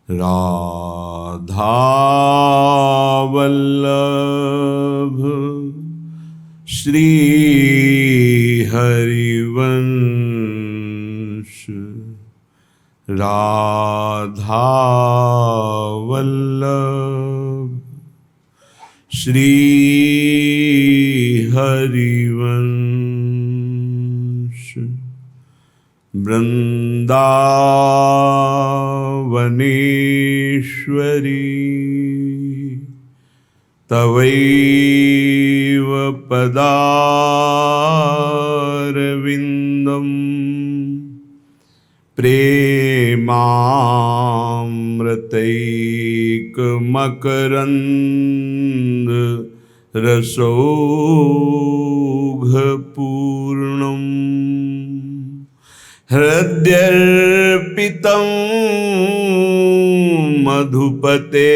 राधा वल्लभ श्री हरिवंश। राधा वल्लभ श्री हरिवंश। वृंदावनेश्वरी तवैव पदारविन्दं प्रेमामृतैकमकरन्द रसौघपूर्णम् हृद्यर्पितं मधुपते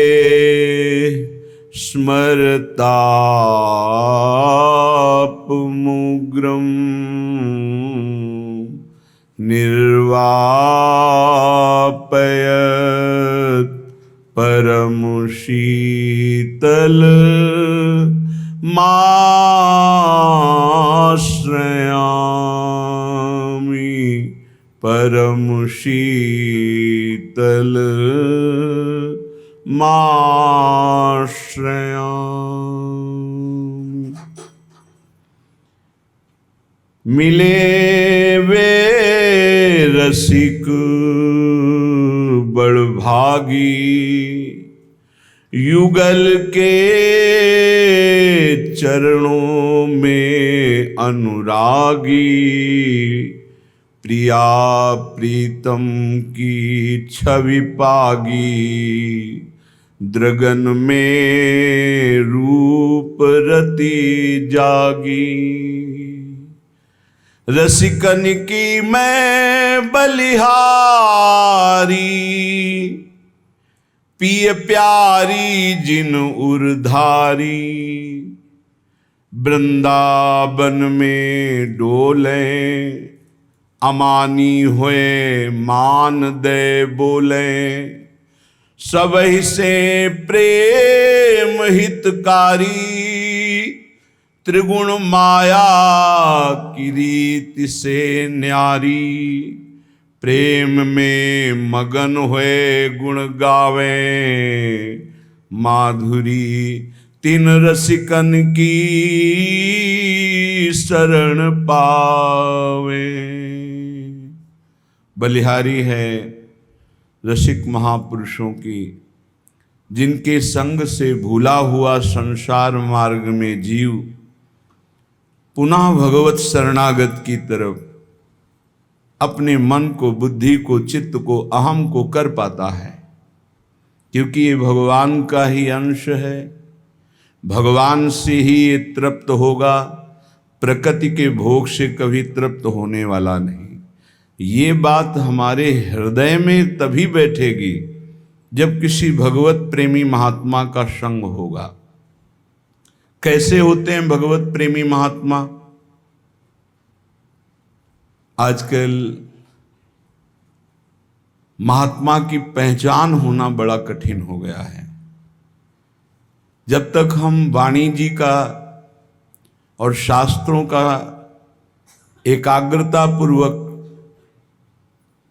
स्मरतापमुग्रं निर्वापयत् परमशीतल माश्रयामि परम शीतल माश्रयामि। मिले वे रसिक बड़भागी युगल के चरणों में अनुरागी प्रिया प्रीतम की छवि पागी द्रगन में रूप रति जागी। रसिकन की मैं बलिहारी पिय प्यारी जिन उर्धारी वृंदावन में डोले अमानी हुए मान दे बोले सबहि से प्रेम हितकारी त्रिगुण माया की रीति से न्यारी प्रेम में मगन हुए गुण गावे माधुरी तीन रसिकन की शरण पावे। बलिहारी है रसिक महापुरुषों की जिनके संग से भूला हुआ संसार मार्ग में जीव पुनः भगवत शरणागत की तरफ अपने मन को बुद्धि को चित्त को अहम को कर पाता है, क्योंकि ये भगवान का ही अंश है। भगवान से ही ये तृप्त होगा, प्रकृति के भोग से कभी तृप्त होने वाला नहीं। ये बात हमारे हृदय में तभी बैठेगी जब किसी भगवत प्रेमी महात्मा का संग होगा। कैसे होते हैं भगवत प्रेमी महात्मा? आजकल महात्मा की पहचान होना बड़ा कठिन हो गया है। जब तक हम वाणी जी का और शास्त्रों का एकाग्रता पूर्वक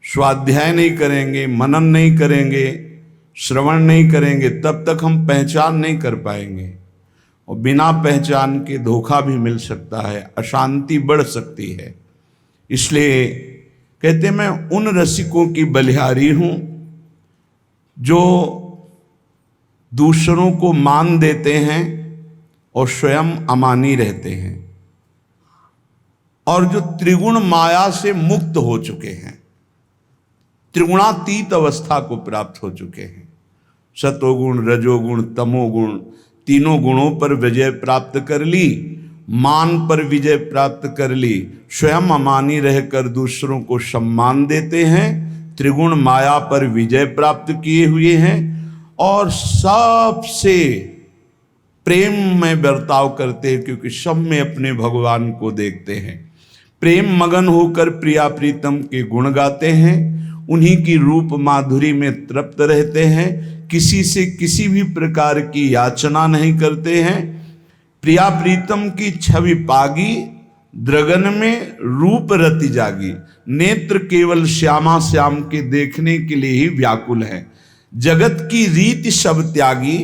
स्वाध्याय नहीं करेंगे, मनन नहीं करेंगे, श्रवण नहीं करेंगे, तब तक हम पहचान नहीं कर पाएंगे। और बिना पहचान के धोखा भी मिल सकता है, अशांति बढ़ सकती है। इसलिए कहते मैं उन रसिकों की बलिहारी हूं जो दूसरों को मान देते हैं और स्वयं अमानी रहते हैं, और जो त्रिगुण माया से मुक्त हो चुके हैं, त्रिगुणातीत अवस्था को प्राप्त हो चुके हैं। सतोगुण, रजोगुण, तमोगुण, तीनों गुणों पर विजय प्राप्त कर ली, मान पर विजय प्राप्त कर ली, स्वयं अमानी रहकर दूसरों को सम्मान देते हैं, त्रिगुण माया पर विजय प्राप्त किए हुए हैं और सबसे प्रेम में बर्ताव करते हैं, क्योंकि सब में अपने भगवान को देखते हैं। प्रेम मगन होकर प्रिया प्रीतम के गुण गाते हैं, उन्हीं की रूप माधुरी में तृप्त रहते हैं, किसी से किसी भी प्रकार की याचना नहीं करते हैं। प्रिया प्रीतम की छवि पागी, द्रगन में रूप रति जागी। नेत्र केवल श्यामा श्याम के देखने के लिए ही व्याकुल है। जगत की रीति सब त्यागी,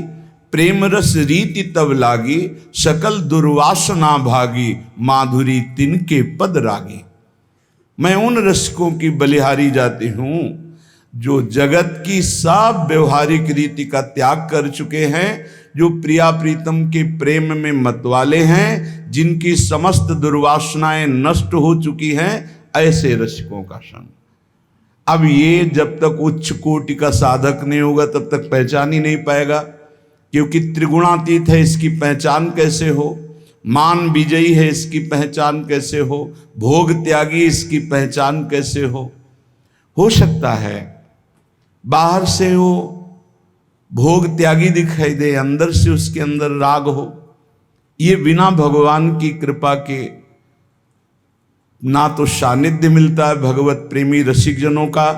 प्रेम रस रीति तब लागी। सकल दुर्वासना भागी, माधुरी तिनके पद रागी। मैं उन रसिकों की बलिहारी जाती हूं जो जगत की सब व्यवहारिक रीति का त्याग कर चुके हैं, जो प्रिया प्रीतम के प्रेम में मतवाले हैं, जिनकी समस्त दुर्वासनाएं नष्ट हो चुकी हैं, ऐसे रसिकों का संग। अब ये जब तक उच्च कोटि का साधक नहीं होगा तब तक पहचान ही नहीं पाएगा, क्योंकि त्रिगुणातीत है, इसकी पहचान कैसे हो? मान विजयी है, इसकी पहचान कैसे हो? भोग त्यागी, इसकी पहचान कैसे हो? हो सकता है बाहर से वो भोग त्यागी दिखाई दे, अंदर से उसके अंदर राग हो। ये बिना भगवान की कृपा के ना तो सानिध्य मिलता है भगवत प्रेमी रसिक जनों का,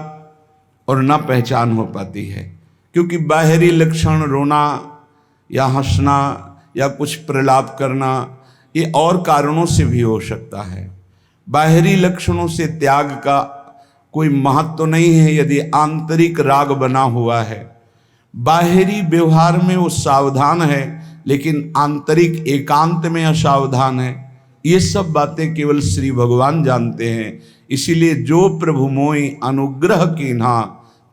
और ना पहचान हो पाती है। क्योंकि बाहरी लक्षण, रोना या हंसना या कुछ प्रलाप करना, ये और कारणों से भी हो सकता है। बाहरी लक्षणों से त्याग का कोई महत्व नहीं है यदि आंतरिक राग बना हुआ है। बाहरी व्यवहार में वो सावधान है, लेकिन आंतरिक एकांत में असावधान है। ये सब बातें केवल श्री भगवान जानते हैं। इसीलिए जो प्रभु मोई अनुग्रह कीन्हा,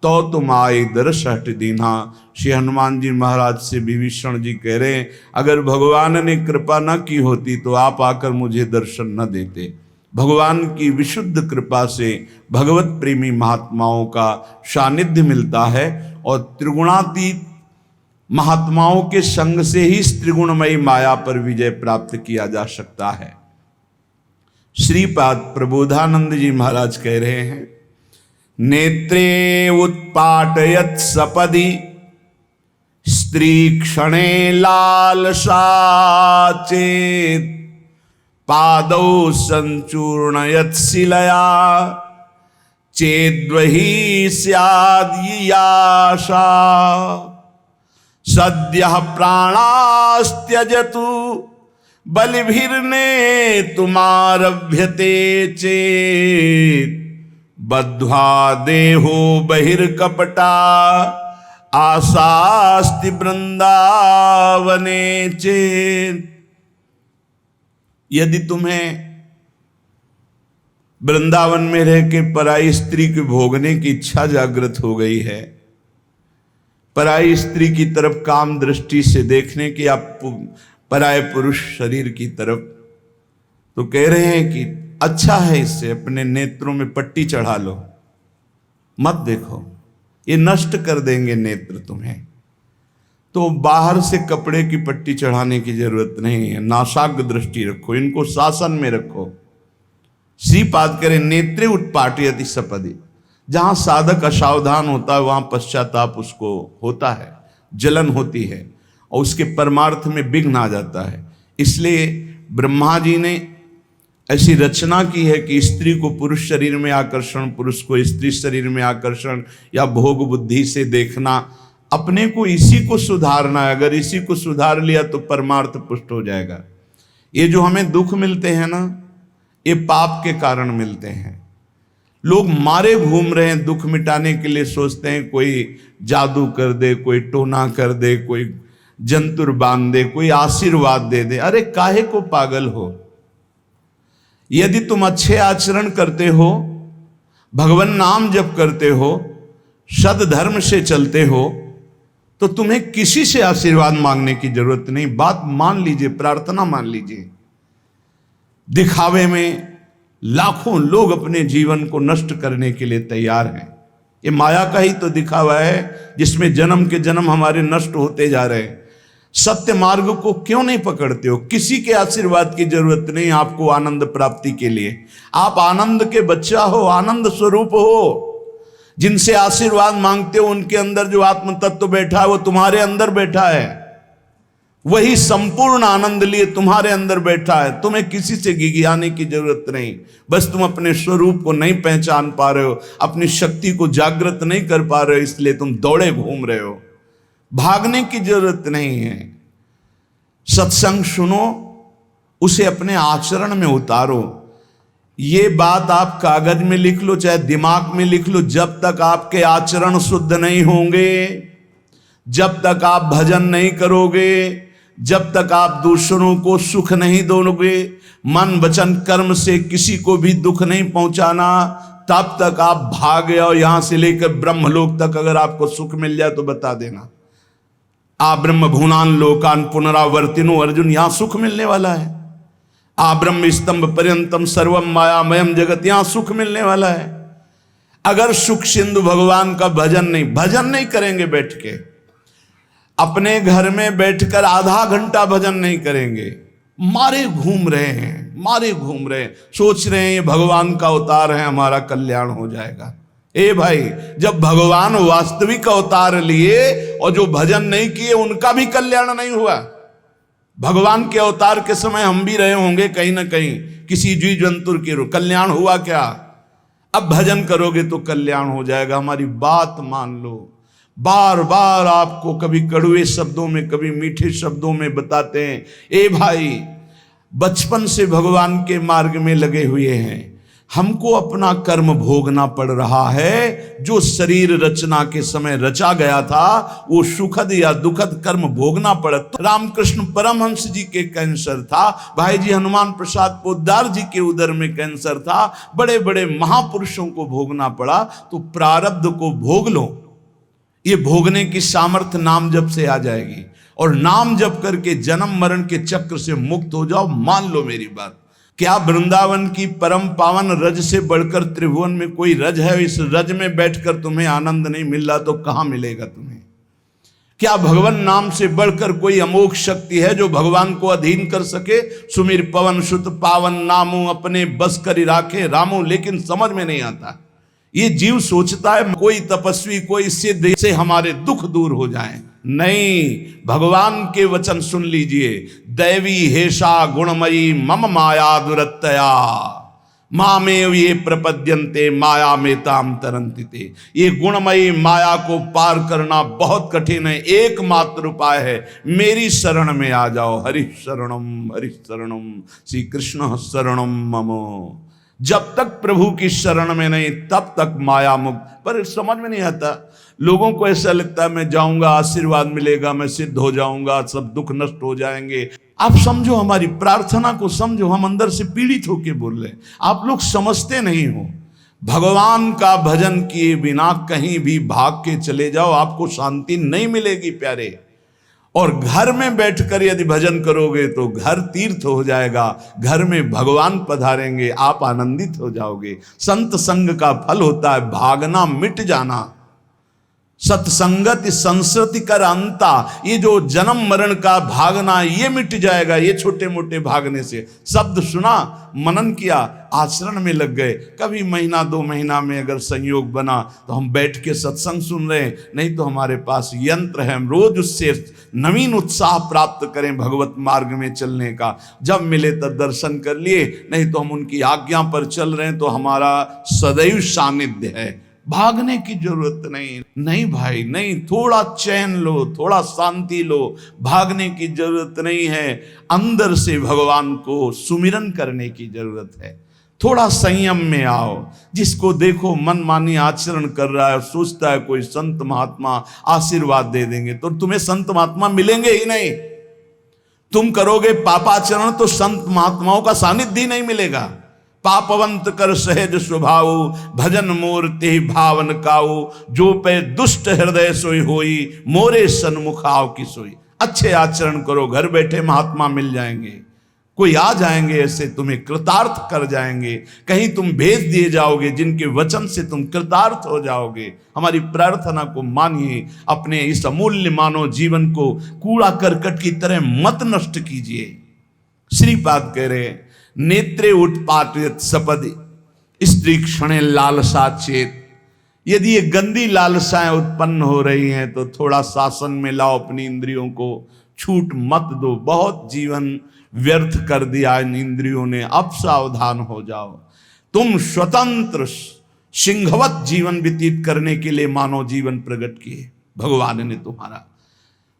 तो तुम आए दर्श हट दीन्हा। श्री हनुमान जी महाराज से विभीषण जी कह रहे हैं, अगर भगवान ने कृपा न की होती तो आप आकर मुझे दर्शन न देते। भगवान की विशुद्ध कृपा से भगवत प्रेमी महात्माओं का सानिध्य मिलता है, और त्रिगुणातीत महात्माओं के संग से ही त्रिगुणमयी माया पर विजय प्राप्त किया जा सकता है। श्रीपाद प्रबोधानंद जी महाराज कह रहे हैं, नेत्रे उत्पाटयत सपदि स्त्री क्षणे लालसा चेत। पादौ संचूर्णयत शिलया चेद्वही स्याद्याशा। सद्यः प्राणास्त्यजतु बलिभिर्ने तुमारभ्यते चेत। बद्ध्वा देहो बहिर्कपटा आशास्ति वृंदावने चेत। यदि तुम्हें वृंदावन में रह के पराई स्त्री के भोगने की इच्छा जागृत हो गई है, पराई स्त्री की तरफ काम दृष्टि से देखने की, आप पराय पुरुष शरीर की तरफ, तो कह रहे हैं कि अच्छा है इससे अपने नेत्रों में पट्टी चढ़ा लो, मत देखो, ये नष्ट कर देंगे नेत्र तुम्हें। तो बाहर से कपड़े की पट्टी चढ़ाने की जरूरत नहीं है, नासाग्र दृष्टि रखो, इनको शासन में रखो। श्रीपाद करें, नेत्रे उत्पाटयति सपदि। जहां साधक असावधान होता है वहां पश्चाताप उसको होता है, जलन होती है, और उसके परमार्थ में विघ्न आ जाता है। इसलिए ब्रह्मा जी ने ऐसी रचना की है कि स्त्री को पुरुष शरीर में आकर्षण, पुरुष को स्त्री शरीर में आकर्षण, या भोग बुद्धि से देखना, अपने को इसी को सुधारना है। अगर इसी को सुधार लिया तो परमार्थ पुष्ट हो जाएगा। ये जो हमें दुख मिलते हैं ना, ये पाप के कारण मिलते हैं। लोग मारे घूम रहे हैं, दुख मिटाने के लिए सोचते हैं कोई जादू कर दे, कोई टोना कर दे, कोई जंतुर बांध दे, कोई आशीर्वाद दे दे। अरे काहे को पागल हो? यदि तुम अच्छे आचरण करते हो, भगवान नाम जप करते हो, सद धर्म से चलते हो, तो तुम्हें किसी से आशीर्वाद मांगने की जरूरत नहीं। बात मान लीजिए, प्रार्थना मान लीजिए। दिखावे में लाखों लोग अपने जीवन को नष्ट करने के लिए तैयार हैं। ये माया का ही तो दिखावा है जिसमें जन्म के जन्म हमारे नष्ट होते जा रहे हैं। सत्य मार्ग को क्यों नहीं पकड़ते हो? किसी के आशीर्वाद की जरूरत नहीं आपको आनंद प्राप्ति के लिए। आप आनंद के बच्चा हो, आनंद स्वरूप हो। जिनसे आशीर्वाद मांगते हो उनके अंदर जो आत्म तत्व बैठा है वो तुम्हारे अंदर बैठा है। वही संपूर्ण आनंद लिए तुम्हारे अंदर बैठा है। तुम्हें किसी से गिगियाने की जरूरत नहीं। बस तुम अपने स्वरूप को नहीं पहचान पा रहे हो, अपनी शक्ति को जागृत नहीं कर पा रहे हो, इसलिए तुम दौड़े घूम रहे हो। भागने की जरूरत नहीं है। सत्संग सुनो, उसे अपने आचरण में उतारो। ये बात आप कागज में लिख लो, चाहे दिमाग में लिख लो, जब तक आपके आचरण शुद्ध नहीं होंगे, जब तक आप भजन नहीं करोगे, जब तक आप दूसरों को सुख नहीं दोगे, मन वचन कर्म से किसी को भी दुख नहीं पहुंचाना, तब तक आप भागे। और यहां से लेकर ब्रह्मलोक तक अगर आपको सुख मिल जाए तो बता देना। आ ब्रह्म भुवनान लोकान पुनरावर्तिनो, अर्जुन यहां सुख मिलने वाला है। आ ब्रह्म स्तंभ पर्यंतम सर्वम मायामयम जगत, यहां सुख मिलने वाला है। अगर सुख सिंधु भगवान का भजन नहीं करेंगे, बैठ के अपने घर में बैठकर आधा घंटा भजन नहीं करेंगे, मारे घूम रहे हैं, सोच रहे हैं ये भगवान का अवतार है, हमारा कल्याण हो जाएगा। ए भाई, जब भगवान वास्तविक अवतार लिए और जो भजन नहीं किए उनका भी कल्याण नहीं हुआ। भगवान के अवतार के समय हम भी रहे होंगे कहीं ना कहीं, किसी जीव जंतु के कल्याण हुआ क्या? अब भजन करोगे तो कल्याण हो जाएगा। हमारी बात मान लो। बार बार आपको कभी कड़वे शब्दों में, कभी मीठे शब्दों में बताते हैं, ए भाई, बचपन से भगवान के मार्ग में लगे हुए हैं, हमको अपना कर्म भोगना पड़ रहा है। जो शरीर रचना के समय रचा गया था, वो सुखद या दुखद कर्म भोगना पड़ा। तो रामकृष्ण परमहंस जी के कैंसर था, भाई जी हनुमान प्रसाद पोद्दार जी के उदर में कैंसर था, बड़े बड़े महापुरुषों को भोगना पड़ा। तो प्रारब्ध को भोग लो। ये भोगने की सामर्थ्य नाम जप से आ जाएगी, और नाम जप करके जन्म मरण के चक्र से मुक्त हो जाओ। मान लो मेरी बात। क्या वृंदावन की परम पावन रज से बढ़कर त्रिभुवन में कोई रज है? इस रज में बैठकर तुम्हें आनंद नहीं मिल रहा तो कहां मिलेगा तुम्हें? क्या भगवान नाम से बढ़कर कोई अमोघ शक्ति है जो भगवान को अधीन कर सके? सुमिर पवन सुत पावन नामो, अपने बस कर राखे रामो। लेकिन समझ में नहीं आता। ये जीव सोचता है कोई तपस्वी, कोई सिद्ध से हमारे दुख दूर हो जाएं। नहीं, भगवान के वचन सुन लीजिए। दैवी हेषा गुणमयी मम माया दुरत्तया, मामेव ये प्रपद्यन्ते माया में ताम तरंतिते। ये गुणमयी माया को पार करना बहुत कठिन है। एकमात्र उपाय है, मेरी शरण में आ जाओ। हरि शरणम श्री कृष्ण शरणम मम। जब तक प्रभु की शरण में नहीं, तब तक माया मुक्त। पर समझ में नहीं आता। लोगों को ऐसा लगता है मैं जाऊंगा, आशीर्वाद मिलेगा, मैं सिद्ध हो जाऊंगा, सब दुख नष्ट हो जाएंगे। आप समझो, हमारी प्रार्थना को समझो। हम अंदर से पीड़ित होके बोल रहे हैं, आप लोग समझते नहीं हो। भगवान का भजन किए बिना कहीं भी भाग के चले जाओ, आपको शांति नहीं मिलेगी प्यारे। और घर में बैठकर यदि भजन करोगे तो घर तीर्थ हो जाएगा, घर में भगवान पधारेंगे, आप आनंदित हो जाओगे। संत संग का फल होता है भागना, मिट जाना। सत्संगति संस्कृति कर अंता, ये जो जन्म मरण का भागना, ये मिट जाएगा। ये छोटे मोटे भागने से, शब्द सुना, मनन किया, आचरण में लग गए। कभी महीना 2 महीना में अगर संयोग बना तो हम बैठ के सत्संग सुन रहे हैं, नहीं तो हमारे पास यंत्र है, हम रोज उससे नवीन उत्साह प्राप्त करें भगवत मार्ग में चलने का। जब मिले तब दर्शन कर लिए, नहीं तो हम उनकी आज्ञा पर चल रहे हैं तो हमारा सदैव सानिध्य है। भागने की जरूरत नहीं भाई, नहीं। थोड़ा चैन लो, थोड़ा शांति लो। भागने की जरूरत नहीं है। अंदर से भगवान को सुमिरन करने की जरूरत है। थोड़ा संयम में आओ। जिसको देखो मनमानी आचरण कर रहा है, सोचता है कोई संत महात्मा आशीर्वाद दे देंगे, तो तुम्हें संत महात्मा मिलेंगे ही नहीं। तुम करोगे पापाचरण तो संत महात्माओं का सानिध्य ही नहीं मिलेगा। पापवंत कर सहज स्वभाव, भजन मोर ते भावन काऊ, जो पे दुष्ट हृदय सोई होई, मोरे सन्मुख आओ की सोई। अच्छे आचरण करो, घर बैठे महात्मा मिल जाएंगे। कोई आ जाएंगे ऐसे, तुम्हें कृतार्थ कर जाएंगे। कहीं तुम भेज दिए जाओगे जिनके वचन से तुम कृतार्थ हो जाओगे। हमारी प्रार्थना को मानिए। अपने इस अमूल्य मानव जीवन को कूड़ा करकट की तरह मत नष्ट कीजिए। श्रीपाद कह रहे, नेत्रे उत्पाटित सपदि स्त्री क्षणे लालसा चेत। यदि ये गंदी लालसाएं उत्पन्न हो रही हैं तो थोड़ा शासन में लाओ अपनी इंद्रियों को। छूट मत दो। बहुत जीवन व्यर्थ कर दिया इन इंद्रियों ने, अब सावधान हो जाओ। तुम स्वतंत्र सिंहवत जीवन व्यतीत करने के लिए मानव जीवन प्रकट किए भगवान ने तुम्हारा।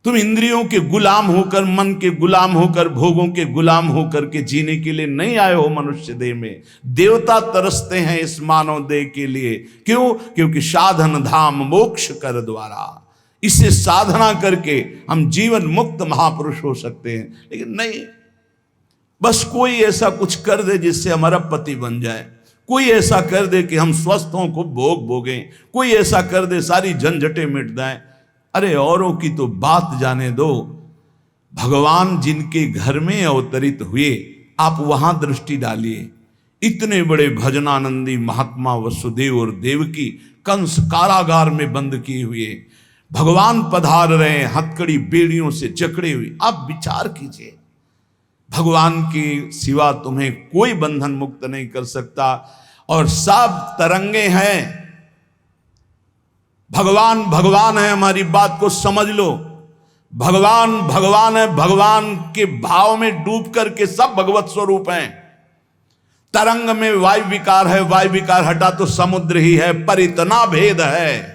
तुम इंद्रियों के गुलाम होकर, मन के गुलाम होकर, भोगों के गुलाम होकर के जीने के लिए नहीं आए हो मनुष्य देह में। देवता तरसते हैं इस मानव देह के लिए। क्यों? क्योंकि साधन धाम मोक्ष कर द्वारा, इससे साधना करके हम जीवन मुक्त महापुरुष हो सकते हैं। लेकिन नहीं, बस कोई ऐसा कुछ कर दे जिससे हमारा पति बन जाए, कोई ऐसा कर दे कि हम स्वस्थों को भोग भोगें, कोई ऐसा कर दे सारी झंझटें मिट जाएं। अरे औरों की तो बात जाने दो, भगवान जिनके घर में अवतरित हुए आप वहां दृष्टि डालिए। इतने बड़े भजनानंदी महात्मा वसुदेव और देवकी कंस कारागार में बंद किए हुए भगवान पधार रहे हैं, हथकड़ी बेड़ियों से जकड़े हुए। आप विचार कीजिए, भगवान के सिवा तुम्हें कोई बंधन मुक्त नहीं कर सकता। और सब तरंगे हैं, भगवान भगवान है, हमारी बात को समझ लो। भगवान भगवान है, भगवान के भाव में डूब करके सब भगवत स्वरूप हैं। तरंग में वायु विकार है, वायु विकार हटा तो समुद्र ही है। पर इतना भेद है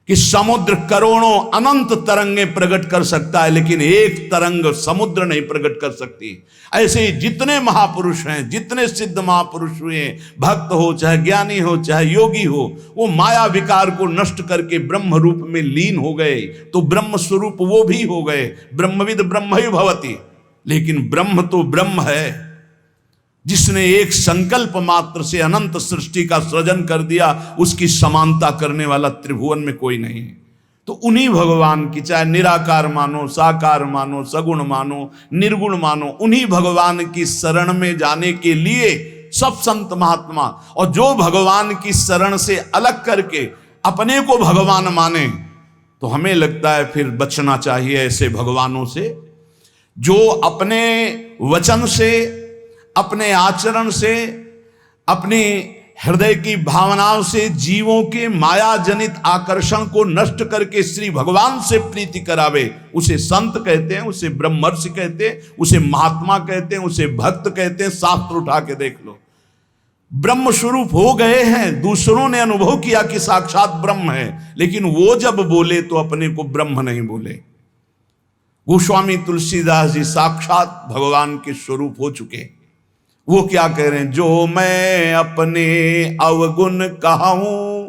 कि समुद्र करोड़ों अनंत तरंगें प्रकट कर सकता है, लेकिन एक तरंग समुद्र नहीं प्रकट कर सकती। ऐसे ही जितने महापुरुष हैं, जितने सिद्ध महापुरुष हुए, भक्त हो चाहे ज्ञानी हो चाहे योगी हो, वो माया विकार को नष्ट करके ब्रह्म रूप में लीन हो गए, तो ब्रह्म स्वरूप वो भी हो गए। ब्रह्मविद ब्रह्म ही भवति। लेकिन ब्रह्म तो ब्रह्म है, जिसने एक संकल्प मात्र से अनंत सृष्टि का सृजन कर दिया, उसकी समानता करने वाला त्रिभुवन में कोई नहीं है। तो उन्हीं भगवान की, चाहे निराकार मानो, साकार मानो, सगुण मानो, निर्गुण मानो, उन्हीं भगवान की शरण में जाने के लिए सब संत महात्मा, और जो भगवान की शरण से अलग करके अपने को भगवान माने, तो हमें लगता है फिर बचना चाहिए ऐसे भगवानों से, जो अपने वचन से, अपने आचरण से, अपनी हृदय की भावनाओं से जीवों के माया जनित आकर्षण को नष्ट करके श्री भगवान से प्रीति करावे। उसे संत कहते हैं, उसे ब्रह्मर्षि कहते हैं, उसे महात्मा कहते हैं, उसे भक्त कहते हैं। शास्त्र उठा के देख लो, ब्रह्म स्वरूप हो गए हैं। दूसरों ने अनुभव किया कि साक्षात ब्रह्म है, लेकिन वो जब बोले तो अपने को ब्रह्म नहीं बोले। गोस्वामी तुलसीदास जी साक्षात भगवान के स्वरूप हो चुके। वो क्या कह रहे हैं? जो मैं अपने अवगुण कहूं,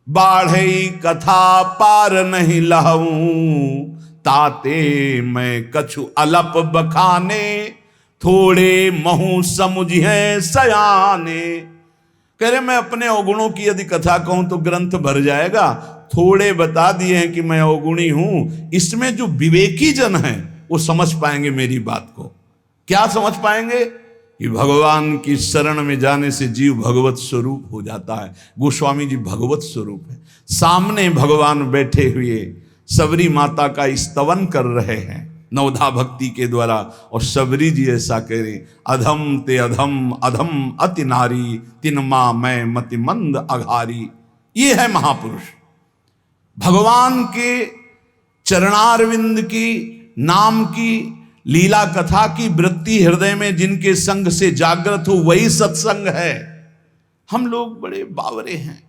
बाढ़े कथा पार नहीं लहूं, ताते मैं कछु अलप बखाने, थोड़े महू समुझे सयाने। कह रहे मैं अपने अवगुणों की यदि कथा कहूं तो ग्रंथ भर जाएगा। थोड़े बता दिए हैं कि मैं अवगुणी हूं, इसमें जो विवेकी जन हैं वो समझ पाएंगे मेरी बात को। क्या समझ पाएंगे? कि भगवान की शरण में जाने से जीव भगवत स्वरूप हो जाता है। गोस्वामी जी भगवत स्वरूप है, सामने भगवान बैठे हुए सबरी माता का स्तवन कर रहे हैं नवधा भक्ति के द्वारा। और सबरी जी ऐसा कह रहे, अधम ते अधम, अधम अति नारी, तिन माँ मैं मति मंद अघारी। ये है महापुरुष। भगवान के चरणारविंद की नाम की लीला कथा की वृत्ति हृदय में जिनके संग से जागृत हो, वही सत्संग है। हम लोग बड़े बावरे हैं।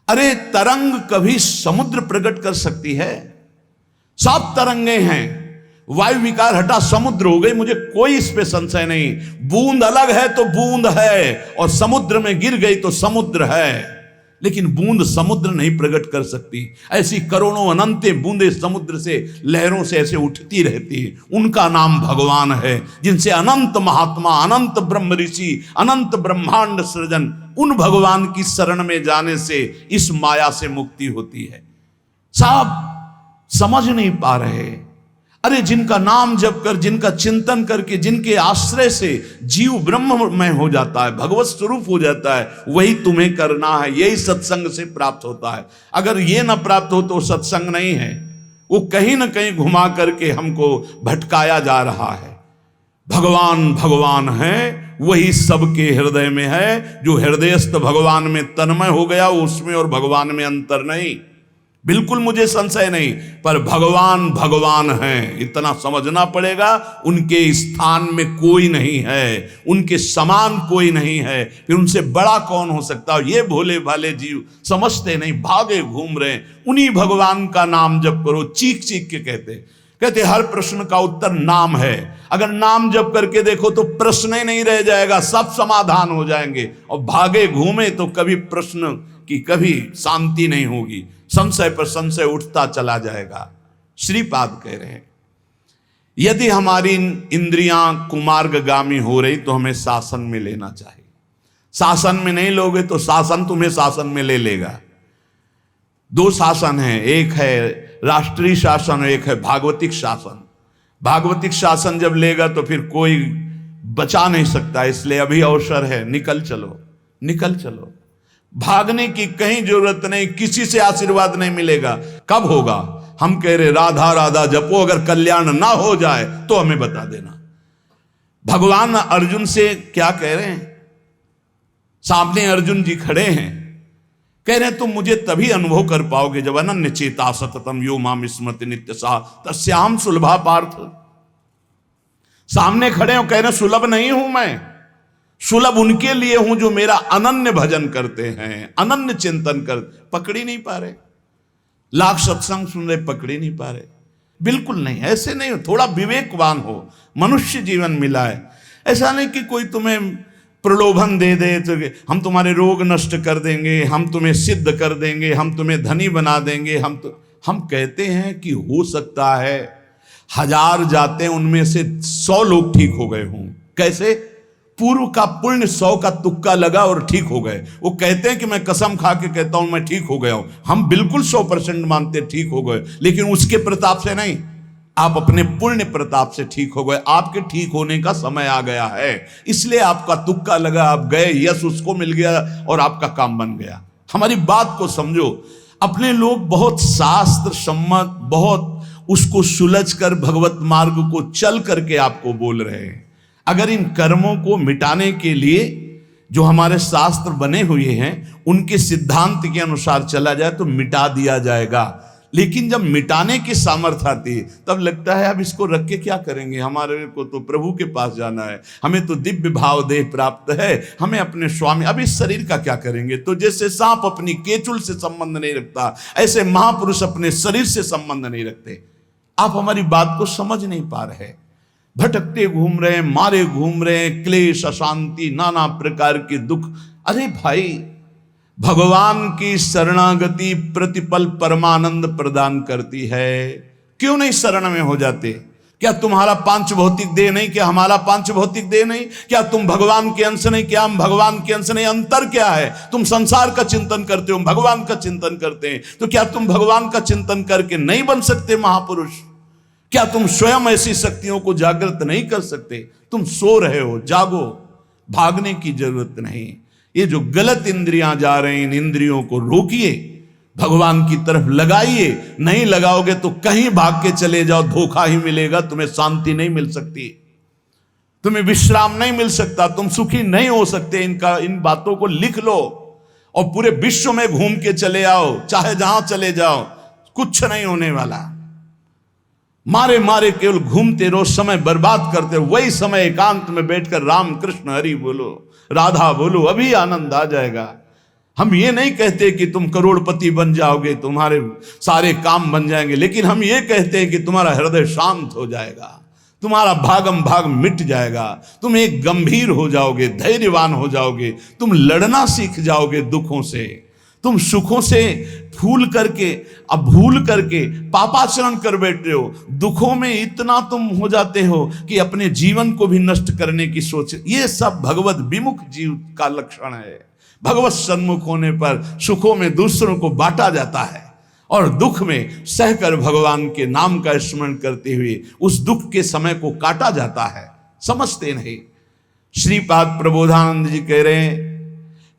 अरे तरंग कभी समुद्र प्रकट कर सकती है? सब तरंगे हैं। वायु विकार हटा समुद्र हो गई, मुझे कोई इस पे संशय नहीं। बूंद अलग है तो बूंद है, और समुद्र में गिर गई तो समुद्र है। लेकिन बूंद समुद्र नहीं प्रकट कर सकती। ऐसी करोड़ों अनंत बूंदे समुद्र से, लहरों से ऐसे उठती रहती है। उनका नाम भगवान है, जिनसे अनंत महात्मा, अनंत ब्रह्म ऋषि, अनंत ब्रह्मांड सृजन, उन भगवान की शरण में जाने से इस माया से मुक्ति होती है। सब समझ नहीं पा रहे। अरे जिनका नाम जप कर, जिनका चिंतन करके, जिनके आश्रय से जीव ब्रह्ममय हो जाता है, भगवत स्वरूप हो जाता है, वही तुम्हें करना है। यही सत्संग से प्राप्त होता है। अगर ये ना प्राप्त हो तो सत्संग नहीं है, वो कहीं ना कहीं घुमा करके हमको भटकाया जा रहा है। भगवान भगवान है, वही सबके हृदय में है। जो हृदयस्थ भगवान में तन्मय हो गया, उसमें और भगवान में अंतर नहीं। बिल्कुल मुझे संशय नहीं, पर भगवान भगवान हैं, इतना समझना पड़ेगा। उनके स्थान में कोई नहीं है, उनके समान कोई नहीं है, फिर उनसे बड़ा कौन हो सकता है। ये भोले भाले जीव समझते नहीं, भागे घूम रहे। उन्हीं भगवान का नाम जप करो, चीख चीख के कहते हर प्रश्न का उत्तर नाम है। अगर नाम जप करके देखो तो प्रश्न ही नहीं रह जाएगा, सब समाधान हो जाएंगे। और भागे घूमे तो कभी प्रश्न की कभी शांति नहीं होगी, संशय पर संशय उठता चला जाएगा। श्रीपाद कह रहे हैं यदि हमारी इंद्रियां कुमार्गगामी हो रही तो हमें शासन में लेना चाहिए। शासन में नहीं लोगे तो शासन तुम्हें शासन में ले लेगा। दो शासन है, एक है राष्ट्रीय शासन, एक है भागवतिक शासन। भागवतिक शासन जब लेगा तो फिर कोई बचा नहीं सकता, इसलिए अभी अवसर है, निकल चलो निकल चलो। भागने की कहीं जरूरत नहीं, किसी से आशीर्वाद नहीं मिलेगा। कब होगा? हम कह रहे राधा राधा जपो, अगर कल्याण ना हो जाए तो हमें बता देना। भगवान अर्जुन से क्या कह रहे हैं? सामने अर्जुन जी खड़े हैं, कह रहे हैं तुम मुझे तभी अनुभव कर पाओगे जब अनन्य चेता सततम यो माम स्मृति नित्य सा तस्याम सुलभा पार्थ। सामने खड़े हो, कह रहे सुलभ नहीं हूं मैं, सुलभ उनके लिए हूं जो मेरा अनन्य भजन करते हैं, अनन्य चिंतन कर। पकड़ी नहीं पा रहे, लाख सत्संग सुन रहे, पकड़ी नहीं पा रहे। बिल्कुल नहीं, ऐसे नहीं हो। थोड़ा विवेकवान हो, मनुष्य जीवन मिला है। ऐसा नहीं कि कोई तुम्हें प्रलोभन दे दे तो हम तुम्हारे रोग नष्ट कर देंगे, हम तुम्हें सिद्ध कर देंगे, हम तुम्हें धनी बना देंगे। हम कहते हैं कि हो सकता है 1000 जाते हैं उनमें से 100 लोग ठीक हो गए हों। कैसे? पूर्व का पुण्य 100 का तुक्का लगा और ठीक हो गए। वो कहते हैं कि मैं कसम खा के कहता हूं मैं ठीक हो गया हूं। हम बिल्कुल 100% मानते ठीक हो गए, लेकिन उसके प्रताप से नहीं, आप अपने पुण्य प्रताप से ठीक हो गए। आपके ठीक होने का समय आ गया है, इसलिए आपका तुक्का लगा, आप गए, यश उसको मिल गया और आपका काम बन गया। हमारी बात को समझो। अपने लोग बहुत शास्त्र सम्मत, बहुत उसको सुलझ कर भगवत मार्ग को चल करके आपको बोल रहे हैं। अगर इन कर्मों को मिटाने के लिए जो हमारे शास्त्र बने हुए हैं उनके सिद्धांत के अनुसार चला जाए तो मिटा दिया जाएगा। लेकिन जब मिटाने की सामर्थ्य आती है तब लगता है अब इसको रख के क्या करेंगे, हमारे को तो प्रभु के पास जाना है, हमें तो दिव्य भाव देह प्राप्त है, हमें अपने स्वामी, अब इस शरीर का क्या करेंगे। तो जैसे सांप अपनी केचुल से संबंध नहीं रखता, ऐसे महापुरुष अपने शरीर से संबंध नहीं रखते। आप हमारी बात को समझ नहीं पा रहे, भटकते घूम रहे हैं, मारे घूम रहे हैं, क्लेश, अशांति, नाना प्रकार के दुख। अरे भाई, भगवान की शरणागति प्रतिपल परमानंद प्रदान करती है। क्यों नहीं शरण में हो जाते? क्या तुम्हारा पांच भौतिक देह नहीं? क्या हमारा पांच भौतिक देह नहीं? क्या तुम भगवान के अंश नहीं? क्या हम भगवान के अंश नहीं? अंतर क्या है? तुम संसार का चिंतन करते हो, भगवान का चिंतन करते हैं, तो क्या तुम भगवान का चिंतन करके नहीं बन सकते महापुरुष? क्या तुम स्वयं ऐसी शक्तियों को जागृत नहीं कर सकते? तुम सो रहे हो, जागो, भागने की जरूरत नहीं। ये जो गलत इंद्रियां जा रही, इन इंद्रियों को रोकिए, भगवान की तरफ लगाइए। नहीं लगाओगे तो कहीं भाग के चले जाओ, धोखा ही मिलेगा, तुम्हें शांति नहीं मिल सकती, तुम्हें विश्राम नहीं मिल सकता, तुम सुखी नहीं हो सकते। इन बातों को लिख लो और पूरे विश्व में घूम के चले आओ, चाहे जहां चले जाओ, कुछ नहीं होने वाला। मारे मारे केवल घूमते रहो, समय बर्बाद करते रहो। वही समय एकांत में बैठकर राम कृष्ण हरि बोलो, राधा बोलो, अभी आनंद आ जाएगा। हम ये नहीं कहते कि तुम करोड़पति बन जाओगे, तुम्हारे सारे काम बन जाएंगे, लेकिन हम ये कहते हैं कि तुम्हारा हृदय शांत हो जाएगा, तुम्हारा भागम भाग मिट जाएगा, तुम एक गंभीर हो जाओगे, धैर्यवान हो जाओगे, तुम लड़ना सीख जाओगे दुखों से। तुम सुखों से भूल करके पापाचरण कर बैठे हो। दुखों में इतना तुम हो जाते हो कि अपने जीवन को भी नष्ट करने की सोच। ये सब भगवत विमुख जीव का लक्षण है। भगवत सन्मुख होने पर सुखों में दूसरों को बांटा जाता है और दुख में सहकर भगवान के नाम का स्मरण करते हुए उस दुख के समय को काटा जाता है। समझते नहीं। श्रीपाद प्रबोधानंद जी कह रहे हैं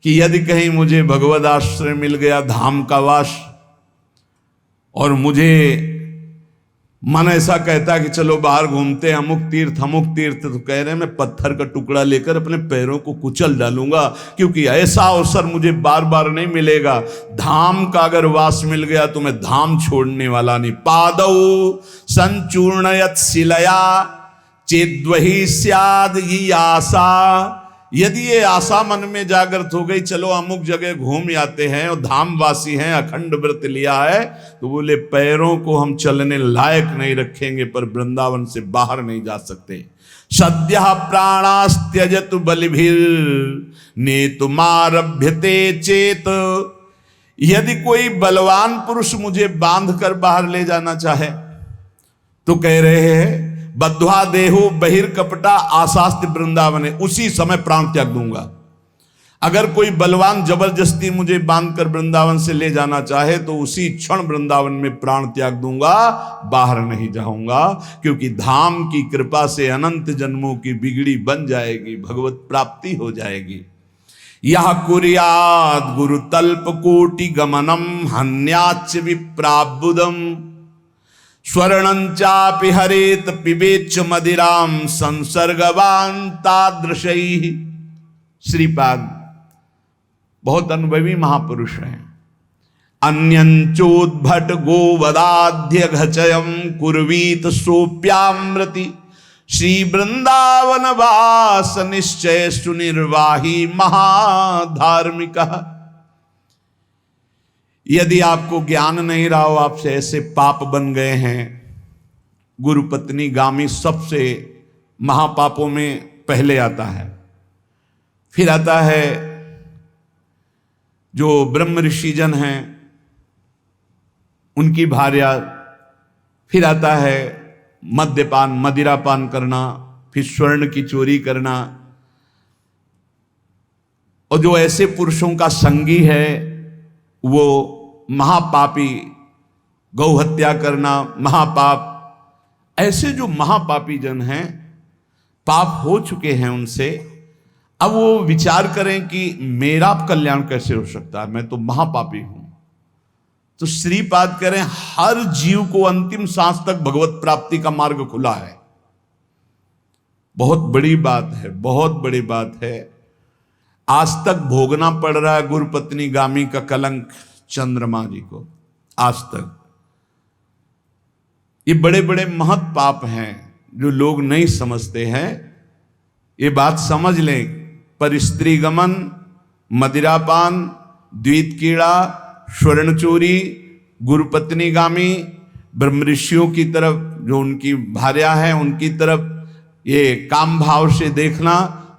कि यदि कहीं मुझे भगवद आश्रय मिल गया, धाम का वास, और मुझे मन ऐसा कहता है कि चलो बाहर घूमते हैं, अमुक तीर्थ, तो कह रहे हैं मैं पत्थर का टुकड़ा लेकर अपने पैरों को कुचल डालूंगा, क्योंकि ऐसा अवसर मुझे बार बार नहीं मिलेगा। धाम का अगर वास मिल गया तो मैं धाम छोड़ने वाला नहीं। पादौ संचूर्णयत शिलया चेद्वही स्याद ये आशा। यदि ये आशा मन में जागृत हो गई, चलो अमुक जगह घूम आते हैं और धामवासी हैं, अखंड व्रत लिया है, तो बोले पैरों को हम चलने लायक नहीं रखेंगे, पर वृंदावन से बाहर नहीं जा सकते। सद्य प्राणास्त्यजत बलिभिर नेतुमारभ्यते चेत। यदि कोई बलवान पुरुष मुझे बांध कर बाहर ले जाना चाहे तो कह रहे हैं बद्ध्वा देहो बहिर्कपटा आशास्ति वृंदावन, उसी समय प्राण त्याग दूंगा। अगर कोई बलवान जबरदस्ती मुझे बांधकर वृंदावन से ले जाना चाहे तो उसी क्षण वृंदावन में प्राण त्याग दूंगा, बाहर नहीं जाऊंगा, क्योंकि धाम की कृपा से अनंत जन्मों की बिगड़ी बन जाएगी, भगवत प्राप्ति हो जाएगी। यह कुर्याद गुरु तल्प कोटि गमनम हन्याच विप्राबुदम स्वर्णंचापि हरेत पिबेच मदिराम संसर्गवान तादृशैः। श्रीपाद बहुत अनुभवी महापुरुष हैं। अन्यंचोद्भट गोवदाध्य घचयम कुर्वीत सोप्यामृति श्री वृंदावन वास निश्चय सुनिर्वाही महाधार्मिक। यदि आपको ज्ञान नहीं रहा हो, आपसे ऐसे पाप बन गए हैं, गुरुपत्नी गामी सबसे महापापों में पहले आता है, फिर आता है जो ब्रह्म ऋषिजन हैं उनकी भार्या, फिर आता है मद्यपान मदिरापान करना, फिर स्वर्ण की चोरी करना, और जो ऐसे पुरुषों का संगी है वो महापापी, गौ हत्या करना महापाप। ऐसे जो महापापी जन हैं, पाप हो चुके हैं उनसे, अब वो विचार करें कि मेरा कल्याण कैसे हो सकता है, मैं तो महापापी हूं। तो श्रीपाद कह रहे हैं हर जीव को अंतिम सांस तक भगवत प्राप्ति का मार्ग खुला है। बहुत बड़ी बात है, बहुत बड़ी बात है। आज तक भोगना पड़ रहा है गुरुपत्नी गामी का कलंक चंद्रमा जी को, आज तक। ये बड़े बड़े महत पाप हैं जो लोग नहीं समझते हैं, ये बात समझ लें। पर स्त्री गमन, मदिरापान, द्वैत कीड़ा, स्वर्ण चोरी, गुरुपत्नी गामी, ब्रह्म ऋषियों की तरफ जो उनकी भार्या है उनकी तरफ ये काम भाव से देखना,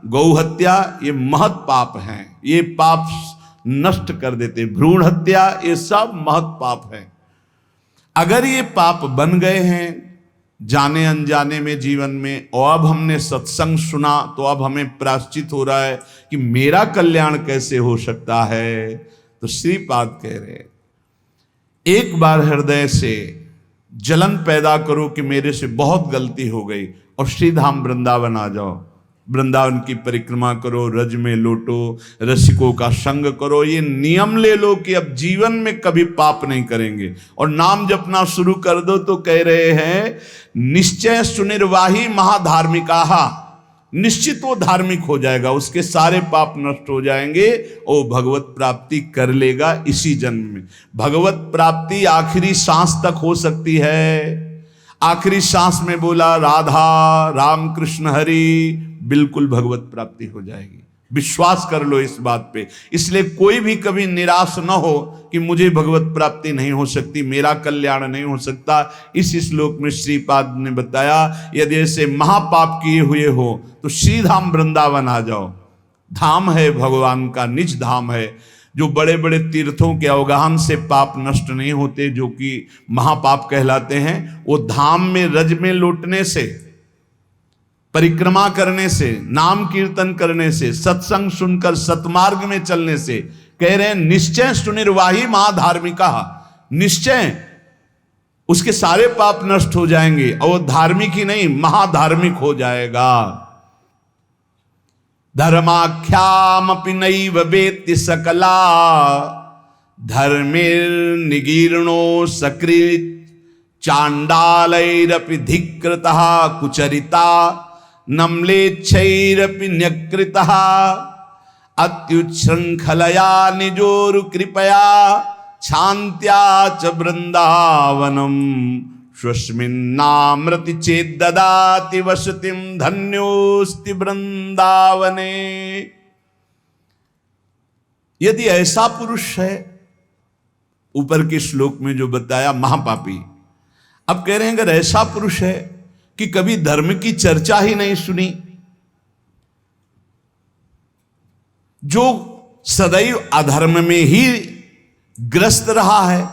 गौ हत्या, ये महत पाप हैं। ये पाप नष्ट कर देते। भ्रूण हत्या, ये सब महत पाप है। अगर ये पाप बन गए हैं जाने अनजाने में जीवन में, और अब हमने सत्संग सुना तो अब हमें प्रायश्चित हो रहा है कि मेरा कल्याण कैसे हो सकता है, तो श्रीपाद कह रहे एक बार हृदय से जलन पैदा करो कि मेरे से बहुत गलती हो गई, और श्रीधाम वृंदावन आ जाओ। वृंदावन की परिक्रमा करो, रज में लोटो, रसिकों का संग करो। ये नियम ले लो कि अब जीवन में कभी पाप नहीं करेंगे, और नाम जपना शुरू कर दो। तो कह रहे हैं निश्चय सुनिर्वाही महाधार्मिकाहा, निश्चित वो धार्मिक हो जाएगा, उसके सारे पाप नष्ट हो जाएंगे और भगवत प्राप्ति कर लेगा इसी जन्म में। भगवत प्राप्ति आखिरी सांस तक हो सकती है। आखिरी सांस में बोला राधा राम कृष्ण हरि, बिल्कुल भगवत प्राप्ति हो जाएगी। विश्वास कर लो इस बात पे। इसलिए कोई भी कभी निराश न हो कि मुझे भगवत प्राप्ति नहीं हो सकती, मेरा कल्याण नहीं हो सकता। इस श्लोक में श्रीपाद ने बताया यदि ऐसे महापाप किए हुए हो तो श्रीधाम वृंदावन आ जाओ। धाम है भगवान का, निज धाम है। जो बड़े बड़े तीर्थों के अवगाहन से पाप नष्ट नहीं होते, जो कि महापाप कहलाते हैं, वो धाम में रज में लौटने से, परिक्रमा करने से, नाम कीर्तन करने से, सत्संग सुनकर सतमार्ग में चलने से। कह रहे हैं निश्चय सुनिर्वाही महाधार्मिका, निश्चय उसके सारे पाप नष्ट हो जाएंगे और धार्मिक ही नहीं महाधार्मिक हो जाएगा। धर्माख्यामपि नैव वेत्ति सकला धर्मिर्निगीर्णो सकृत चांडालैरपि धिकृतः कुचरिता नम्लेच्छैरपि न्यकृतः अत्युच्छृंखलया निजोरु कृपया शान्त्या च वृंदावनम स्वस्मिन्नामृति चेद्ददाति वसतिं धन्योस्ति वृंदावने। यदि ऐसा पुरुष है, ऊपर के श्लोक में जो बताया महापापी, अब कह रहे हैं अगर ऐसा पुरुष है कि कभी धर्म की चर्चा ही नहीं सुनी, जो सदैव अधर्म में ही ग्रस्त रहा है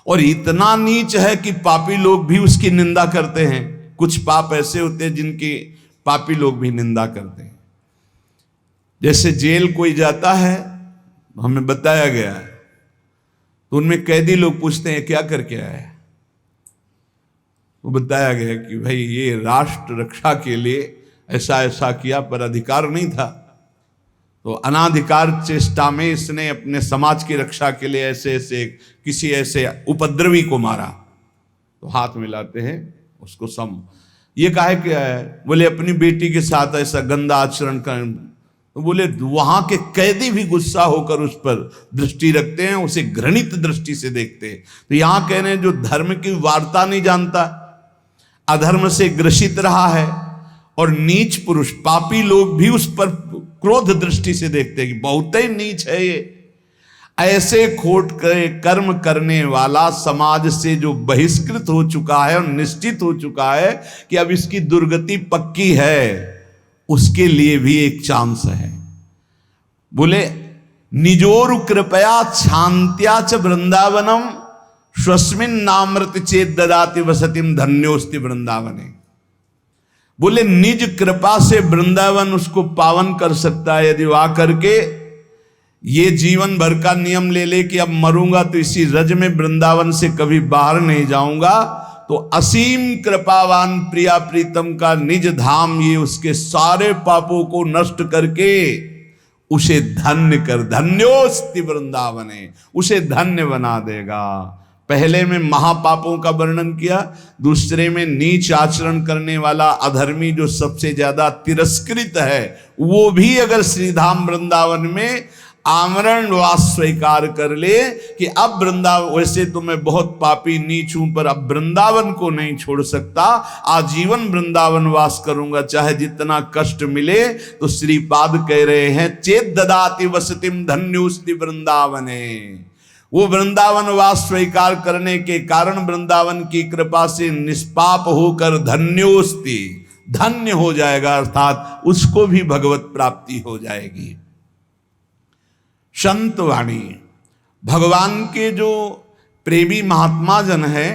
और इतना नीच है कि पापी लोग भी उसकी निंदा करते हैं। कुछ पाप ऐसे होते हैं जिनकी पापी लोग भी निंदा करते हैं। जैसे जेल कोई जाता है, हमें बताया गया है, तो उनमें कैदी लोग पूछते हैं क्या करके आया है, वो बताया गया कि भाई ये राष्ट्र रक्षा के लिए ऐसा ऐसा किया, पर अधिकार नहीं था, तो अनाधिकार चेष्टा में इसने अपने समाज की रक्षा के लिए ऐसे ऐसे किसी ऐसे उपद्रवी को मारा। तो हाथ मिलाते हैं उसको सम, ये काहे क्या है, बोले अपनी बेटी के साथ ऐसा गंदा आचरण कर। तो बोले वहां के कैदी भी गुस्सा होकर उस पर दृष्टि रखते हैं, उसे घृणित दृष्टि से देखते हैं। तो यहां कह रहे हैं जो धर्म की वार्ता नहीं जानता, अधर्म से ग्रसित रहा है, और नीच पुरुष पापी लोग भी उस पर क्रोध दृष्टि से देखते हैं कि बहुत ही नीच है ये। ऐसे खोट कर्म करने वाला समाज से जो बहिष्कृत हो चुका है और निश्चित हो चुका है कि अब इसकी दुर्गति पक्की है, उसके लिए भी एक चांस है। बोले निजोरु कृपया शांत्या च वृंदावनम स्वस्मिन् नामृत चेत ददाति वसतिम धन्योस्ति वृंदावने। बोले निज कृपा से वृंदावन उसको पावन कर सकता है। यदि वह करके ये जीवन भर का नियम ले ले कि अब मरूंगा तो इसी रज में वृंदावन से कभी बाहर नहीं जाऊंगा, तो असीम कृपावान प्रिया प्रीतम का निज धाम ये उसके सारे पापों को नष्ट करके उसे धन्य कर, धन्योस्ति वृंदावने, उसे धन्य बना देगा। पहले में महापापों का वर्णन किया, दूसरे में नीच आचरण करने वाला अधर्मी जो सबसे ज्यादा तिरस्कृत है, वो भी अगर श्रीधाम वृंदावन में आमरण वास स्वीकार कर ले कि अब वृंदावन, वैसे तो मैं बहुत पापी नीच हूं पर अब वृंदावन को नहीं छोड़ सकता, आजीवन वृंदावन वास करूंगा चाहे जितना कष्ट मिले, तो श्रीपाद कह रहे हैं चेत ददाति वसतिम धन्योस्ति वृंदावने। वो वृंदावन वास स्वीकार करने के कारण वृंदावन की कृपा से निष्पाप होकर धन्योस्ति, धन्य हो जाएगा, अर्थात उसको भी भगवत प्राप्ति हो जाएगी। संत वाणी, भगवान के जो प्रेमी महात्मा जन हैं,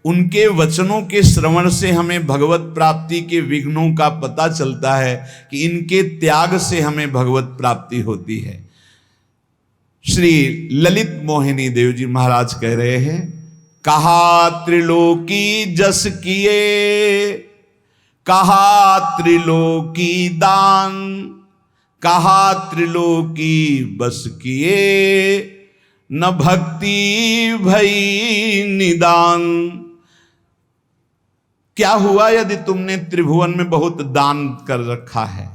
उनके वचनों के श्रवण से हमें भगवत प्राप्ति के विघ्नों का पता चलता है कि इनके त्याग से हमें भगवत प्राप्ति होती है। श्री ललित मोहिनी देव जी महाराज कह रहे हैं, कहा त्रिलोकी जस किए, कहा त्रिलोकी दान, कहा त्रिलोकी बस किए, न भक्ति भई निदान। क्या हुआ यदि तुमने त्रिभुवन में बहुत दान कर रखा है?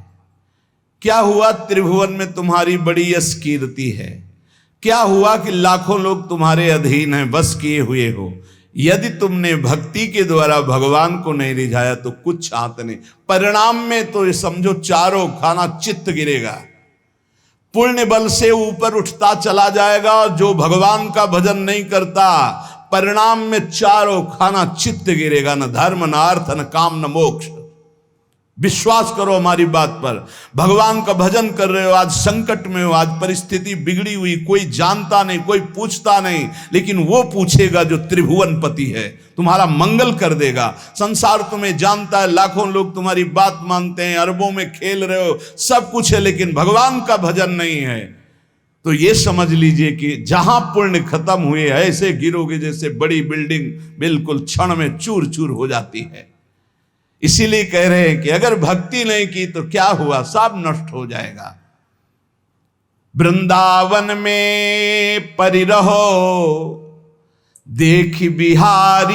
क्या हुआ त्रिभुवन में तुम्हारी बड़ी यश कीर्ति है? क्या हुआ कि लाखों लोग तुम्हारे अधीन हैं, बस किए हुए हो? यदि तुमने भक्ति के द्वारा भगवान को नहीं रिझाया तो कुछ हाथ नहीं। परिणाम में तो ये समझो चारों खाना चित्त गिरेगा, पुण्य बल से ऊपर उठता चला जाएगा, और जो भगवान का भजन नहीं करता परिणाम में चारों खाना चित्त गिरेगा, न धर्म न अर्थ न काम न मोक्ष। विश्वास करो हमारी बात पर, भगवान का भजन कर रहे हो, आज संकट में हो, आज परिस्थिति बिगड़ी हुई, कोई जानता नहीं, कोई पूछता नहीं, लेकिन वो पूछेगा जो त्रिभुवन पति है, तुम्हारा मंगल कर देगा। संसार तुम्हें जानता है, लाखों लोग तुम्हारी बात मानते हैं, अरबों में खेल रहे हो, सब कुछ है, लेकिन भगवान का भजन नहीं है, तो ये समझ लीजिए कि जहां पुण्य खत्म हुए ऐसे गिरोगे जैसे बड़ी बिल्डिंग बिल्कुल क्षण में चूर चूर हो जाती है। इसीलिए कह रहे हैं कि अगर भक्ति नहीं की तो क्या हुआ, सब नष्ट हो जाएगा। वृंदावन में परिरहो देख बिहारी,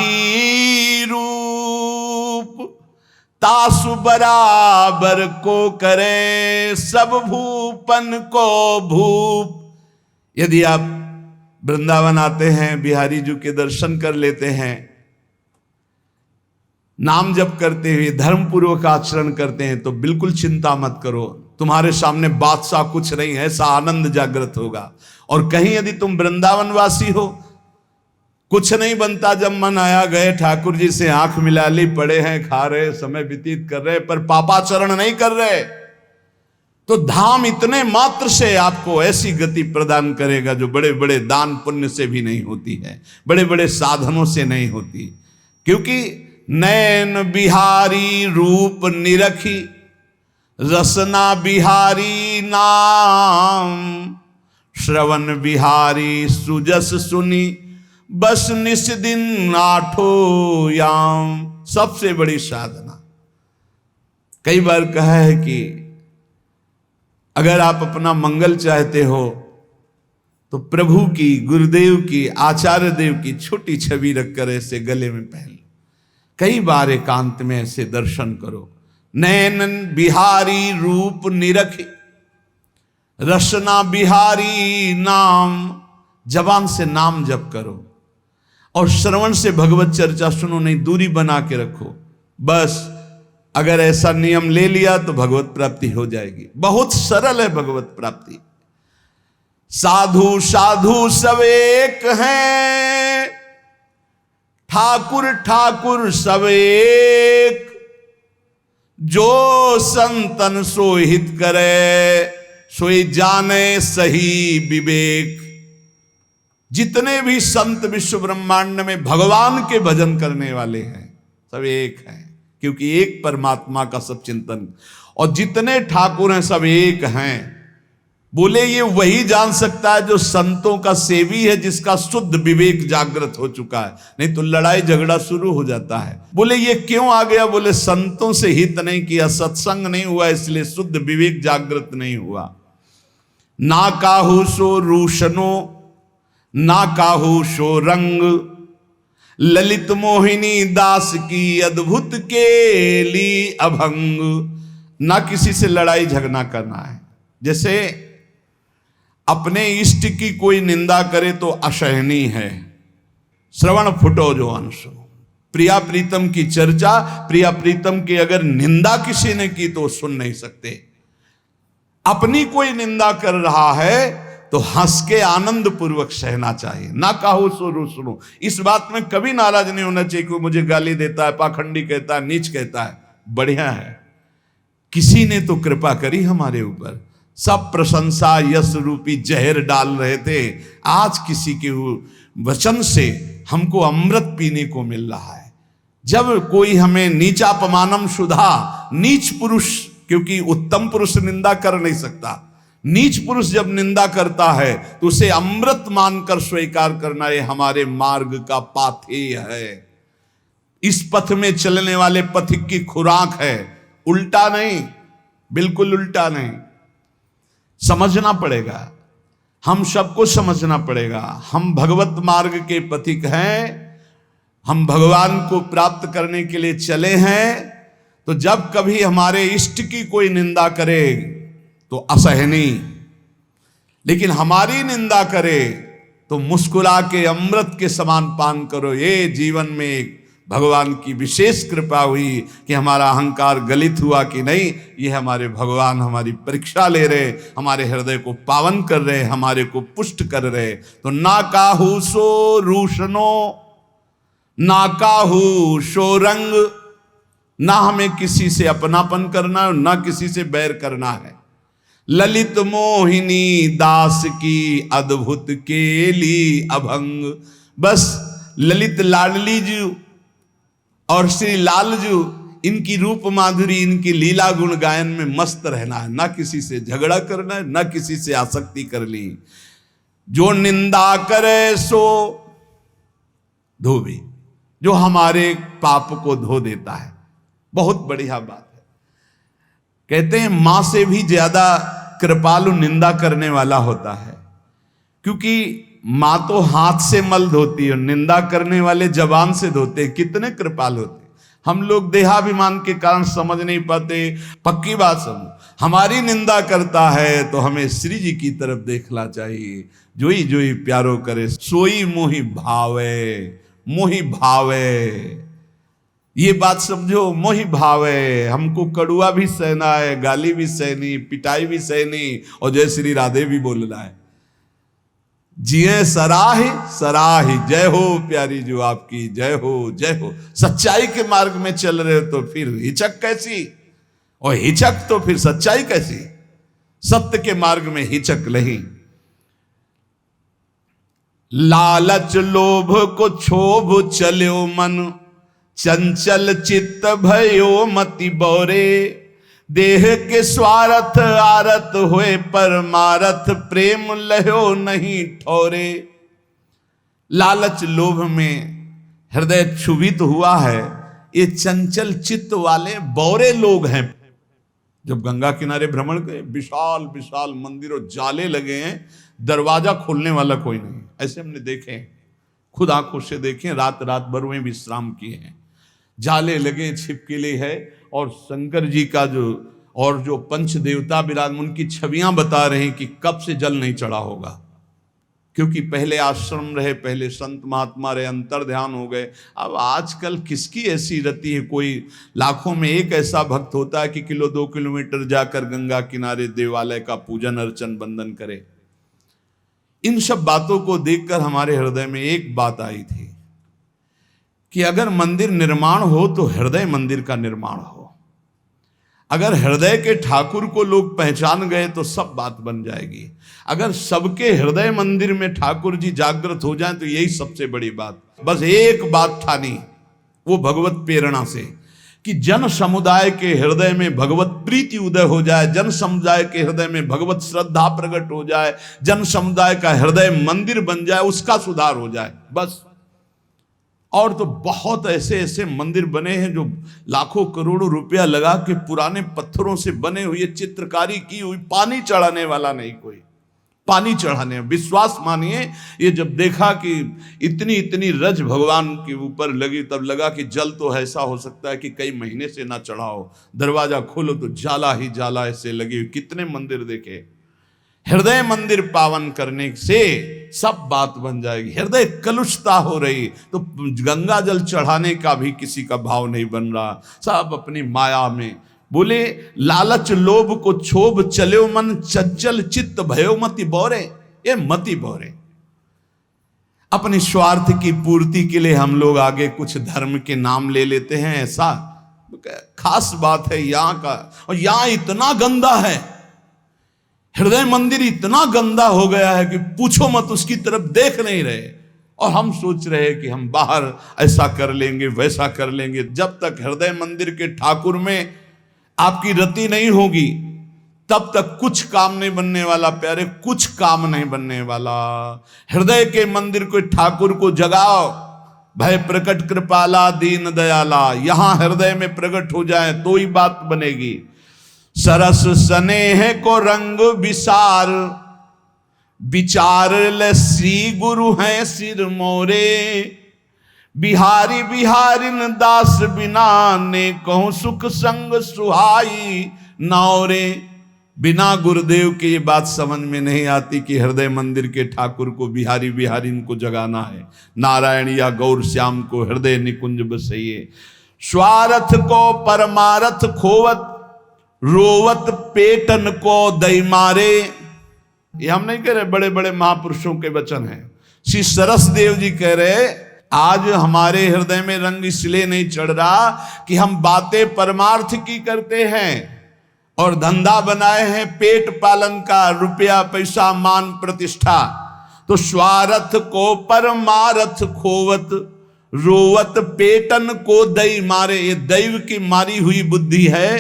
तासु बराबर को करे, सब भूपन को भूप। यदि आप वृंदावन आते हैं, बिहारी जी के दर्शन कर लेते हैं, नाम जप करते हुए धर्म पूर्वक आचरण करते हैं, तो बिल्कुल चिंता मत करो, तुम्हारे सामने बादशाह कुछ नहीं है, ऐसा आनंद जागृत होगा। और कहीं यदि तुम वृंदावन वासी हो, कुछ नहीं बनता, जब मन आया गए ठाकुर जी से आंख मिला ली, पड़े हैं, खा रहे, समय व्यतीत कर रहे, पर पापाचरण नहीं कर रहे, तो धाम इतने मात्र से आपको ऐसी गति प्रदान करेगा जो बड़े बड़े दान पुण्य से भी नहीं होती है, बड़े बड़े साधनों से नहीं होती। क्योंकि नैन बिहारी रूप निरखी, रसना बिहारी नाम, श्रवण बिहारी सुजस सुनी, बस निस दिन आठो याम। सबसे बड़ी साधना, कई बार कहा है कि अगर आप अपना मंगल चाहते हो तो प्रभु की, गुरुदेव की, आचार्य देव की छोटी छवि रखकर ऐसे गले में पहन लो, कई बार एकांत में ऐसे दर्शन करो। नैनन बिहारी रूप निरखी, रसना बिहारी नाम, जबान से नाम जप करो और श्रवण से भगवत चर्चा सुनो, नहीं दूरी बना के रखो। बस अगर ऐसा नियम ले लिया तो भगवत प्राप्ति हो जाएगी। बहुत सरल है भगवत प्राप्ति। साधु साधु सब एक हैं, ठाकुर ठाकुर सब एक, जो संतन सो हित करे, सोई जाने सही विवेक। जितने भी संत विश्व ब्रह्मांड में भगवान के भजन करने वाले हैं, सब एक हैं, क्योंकि एक परमात्मा का सब चिंतन। और जितने ठाकुर हैं सब एक हैं। बोले ये वही जान सकता है जो संतों का सेवी है, जिसका शुद्ध विवेक जागृत हो चुका है, नहीं तो लड़ाई झगड़ा शुरू हो जाता है। बोले ये क्यों आ गया? बोले संतों से हित नहीं किया, सत्संग नहीं हुआ, इसलिए शुद्ध विवेक जागृत नहीं हुआ। ना काहू सो रूशनो, ना काहू सो रंग, ललित मोहिनी दास की अद्भुत केली अभंग। ना किसी से लड़ाई झगड़ा करना है। जैसे अपने इष्ट की कोई निंदा करे तो असहनीय है। श्रवण फुटो जो अंशो, प्रिया प्रीतम की चर्चा, प्रिया प्रीतम की अगर निंदा किसी ने की तो सुन नहीं सकते। अपनी कोई निंदा कर रहा है तो हंस के आनंद पूर्वक सहना चाहिए। ना काहू सो रू सुनो, इस बात में कभी नाराज नहीं होना चाहिए कि मुझे गाली देता है, पाखंडी कहता है, नीच कहता है। बढ़िया है, किसी ने तो कृपा करी हमारे ऊपर। सब प्रशंसा यश रूपी जहर डाल रहे थे, आज किसी के वचन से हमको अमृत पीने को मिल रहा है। जब कोई हमें नीचापमानम सुधा, नीच पुरुष, क्योंकि उत्तम पुरुष निंदा कर नहीं सकता, नीच पुरुष जब निंदा करता है तो उसे अमृत मानकर स्वीकार करना, ये हमारे मार्ग का पाथेय है। इस पथ में चलने वाले पथिक की खुराक है, उल्टा नहीं, बिल्कुल उल्टा नहीं। समझना पड़ेगा, हम सबको समझना पड़ेगा। हम भगवत मार्ग के पथिक हैं, हम भगवान को प्राप्त करने के लिए चले हैं। तो जब कभी हमारे इष्ट की कोई निंदा करे तो असहनीय, लेकिन हमारी निंदा करे तो मुस्कुरा के अमृत के समान पान करो। ये जीवन में एक भगवान की विशेष कृपा हुई कि हमारा अहंकार गलित हुआ कि नहीं, ये हमारे भगवान हमारी परीक्षा ले रहे, हमारे हृदय को पावन कर रहे, हमारे को पुष्ट कर रहे। तो ना काहू सो रूशनो, ना काहू सो रंग, ना हमें किसी से अपनापन करना है, ना किसी से बैर करना है। ललित मोहिनी दास की अद्भुत केली अभंग, बस ललित लाडली जी और श्री लाल जी, इनकी रूप माधुरी, इनकी लीला गुण गायन में मस्त रहना है, ना किसी से झगड़ा करना है, ना किसी से आसक्ति कर ली। जो निंदा करे सो धोबी, जो हमारे पाप को धो देता है, बहुत बढ़िया बात है। कहते हैं मां से भी ज्यादा कृपालु निंदा करने वाला होता है, क्योंकि मां तो हाथ से मल धोती है, निंदा करने वाले जबान से धोते हैं। कितने कृपालु होते हैं। हम लोग देहाभिमान के कारण समझ नहीं पाते। पक्की बात समझो, हमारी निंदा करता है तो हमें श्री जी की तरफ देखना चाहिए। जोई जोई प्यारो करे सोई मोहि भावे, मोहि भावे, ये बात समझो, मोहि भावे। हमको कड़ुआ भी सहना है, गाली भी सहनी, पिटाई भी सहनी, और जय श्री राधे भी बोलना है। जिए सराही सराही, जय हो प्यारी जो आपकी, जय हो जय हो। सच्चाई के मार्ग में चल रहे हो तो फिर हिचक कैसी, और हिचक तो फिर सच्चाई कैसी। सत्य के मार्ग में हिचक नहीं। लालच लोभ को क्षोभ चल्यो मन, चंचल चित्त भयो मति बोरे। देह के स्वार्थ आरत हुए परमारथ, प्रेम लहो नहीं ठोरे। लालच लोभ में हृदय क्षुभित हुआ है, ये चंचल चित्त वाले बौरे लोग हैं। जब गंगा किनारे भ्रमण गए, विशाल विशाल मंदिरों जाले लगे हैं, दरवाजा खोलने वाला कोई नहीं। ऐसे हमने देखे हैं, खुद आंखों से देखे, रात रात भर में विश्राम किए हैं। जाले लगे, छिपकली है, और शंकर जी का जो पंच देवता विराजमान, उनकी छवियां बता रहे हैं कि कब से जल नहीं चढ़ा होगा। क्योंकि पहले आश्रम रहे, पहले संत महात्मा रहे, अंतर ध्यान हो गए। अब आजकल किसकी ऐसी रति है, कोई लाखों में एक ऐसा भक्त होता है कि 2 किलोमीटर जाकर गंगा किनारे देवालय का पूजन अर्चन बंदन करे। इन सब बातों को देखकर हमारे हृदय में एक बात आई थी कि अगर मंदिर निर्माण हो तो हृदय मंदिर का निर्माण हो। अगर हृदय के ठाकुर को लोग पहचान गए तो सब बात बन जाएगी। अगर सबके हृदय मंदिर में ठाकुर जी जागृत हो जाएं तो यही सबसे बड़ी बात। बस एक बात ठानी, वो भगवत प्रेरणा से, कि जन समुदाय के हृदय में भगवत प्रीति उदय हो जाए, जन समुदाय के हृदय में भगवत श्रद्धा प्रकट हो जाए, जन समुदाय का हृदय मंदिर बन जाए, उसका सुधार हो जाए, बस। और तो बहुत ऐसे ऐसे मंदिर बने हैं जो लाखों करोड़ों रुपया लगा के पुराने पत्थरों से बने हुए, चित्रकारी की हुई, पानी चढ़ाने वाला नहीं कोई, पानी चढ़ाने। विश्वास मानिए, ये जब देखा कि इतनी इतनी रज भगवान के ऊपर लगी, तब लगा कि जल तो ऐसा हो सकता है कि कई महीने से ना चढ़ाओ। दरवाजा खोलो तो जाला ही जाला ऐसे लगी। कितने मंदिर देखे। हृदय मंदिर पावन करने से सब बात बन जाएगी। हृदय कलुषता हो रही तो गंगा जल चढ़ाने का भी किसी का भाव नहीं बन रहा, सब अपनी माया में। बोले लालच लोभ को क्षोभ चल्यो मन, चंचल चित्त भयो मति बोरे। ये मति बोरे, अपने स्वार्थ की पूर्ति के लिए हम लोग आगे कुछ धर्म के नाम ले लेते हैं। ऐसा खास बात है यहाँ का। और यहाँ इतना गंदा है, हृदय मंदिर इतना गंदा हो गया है कि पूछो मत, उसकी तरफ देख नहीं रहे। और हम सोच रहे हैं कि हम बाहर ऐसा कर लेंगे, वैसा कर लेंगे। जब तक हृदय मंदिर के ठाकुर में आपकी रति नहीं होगी, तब तक कुछ काम नहीं बनने वाला प्यारे, कुछ काम नहीं बनने वाला। हृदय के मंदिर को ठाकुर को जगाओ। भय प्रकट कृपाला दीन दयाला, यहां हृदय में प्रकट हो जाए तो ही बात बनेगी। सरस स्नेह को रंग विसार, विचार ले श्री गुरु हैं सिर मोरे। बिहारी बिहारिन दास बिना ने कहूं सुख संग सुहाई नौरे। बिना गुरुदेव के ये बात समझ में नहीं आती कि हृदय मंदिर के ठाकुर को बिहारी बिहारिन को जगाना है। नारायण या गौर श्याम को हृदय निकुंज बसइए। स्वार्थ को परमारथ खोवत, रोवत पेटन को दई मारे। ये हम नहीं कह रहे, बड़े बड़े महापुरुषों के वचन हैं। श्री सरस देव जी कह रहे, आज हमारे हृदय में रंग इसलिए नहीं चढ़ रहा कि हम बातें परमार्थ की करते हैं और धंधा बनाए हैं पेट पालन का, रुपया पैसा मान प्रतिष्ठा। तो स्वार्थ को परमारथ खोवत, रोवत पेटन को दई मारे। ये दैव की मारी हुई बुद्धि है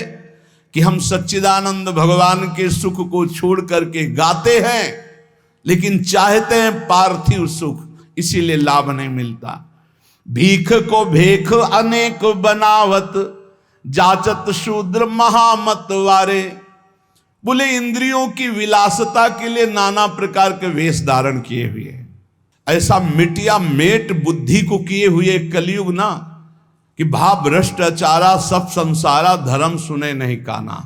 कि हम सच्चिदानंद भगवान के सुख को छोड़ करके गाते हैं, लेकिन चाहते हैं पार्थिव सुख, इसीलिए लाभ नहीं मिलता। भीख को भेख अनेक बनावत, जाचत शूद्र महामत वारे। बोले इंद्रियों की विलासता के लिए नाना प्रकार के वेश धारण किए हुए, ऐसा मिटिया मेट बुद्धि को किए हुए कलयुग ना। कि भा भ्रष्टाचारा सब संसारा धर्म सुने नहीं काना।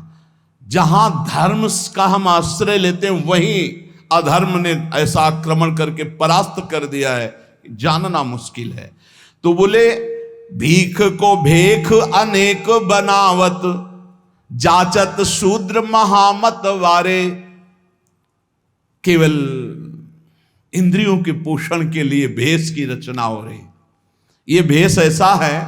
जहां धर्म का हम आश्रय लेते हैं वहीं अधर्म ने ऐसा आक्रमण करके परास्त कर दिया है, जानना मुश्किल है। तो बोले भीख को भेख अनेक बनावत, जाचत शूद्र महामत वारे। केवल इंद्रियों के पोषण के लिए भेष की रचना हो रही। ये भेष ऐसा है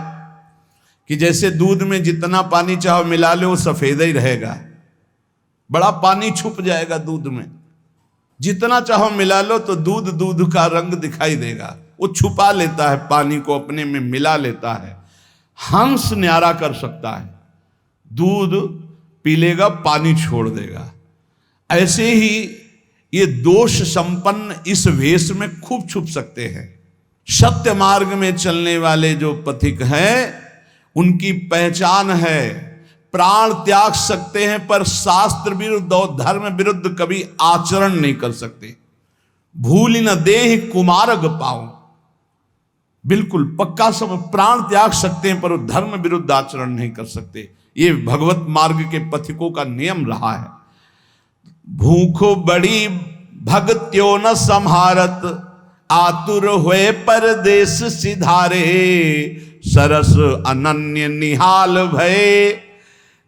कि जैसे दूध में जितना पानी चाहो मिला लो वो सफेद ही रहेगा, बड़ा पानी छुप जाएगा दूध में। जितना चाहो मिला लो तो दूध दूध का रंग दिखाई देगा, वो छुपा लेता है, पानी को अपने में मिला लेता है। हंस न्यारा कर सकता है, दूध पी लेगा पानी छोड़ देगा। ऐसे ही ये दोष संपन्न इस वेश में खूब छुप सकते हैं। सत्य मार्ग में चलने वाले जो पथिक हैं उनकी पहचान है, प्राण त्याग सकते हैं पर शास्त्र विरुद्ध और धर्म विरुद्ध कभी आचरण नहीं कर सकते। भूल न देह कुमार्ग पाओ, बिल्कुल पक्का सब प्राण त्याग सकते हैं पर वो धर्म विरुद्ध आचरण नहीं कर सकते। ये भगवत मार्ग के पथिकों का नियम रहा है। भूखो बड़ी भगत्यो न संहारत, आतुर हुए परदेश सिधारे। सरस अनन्य निहाल भय,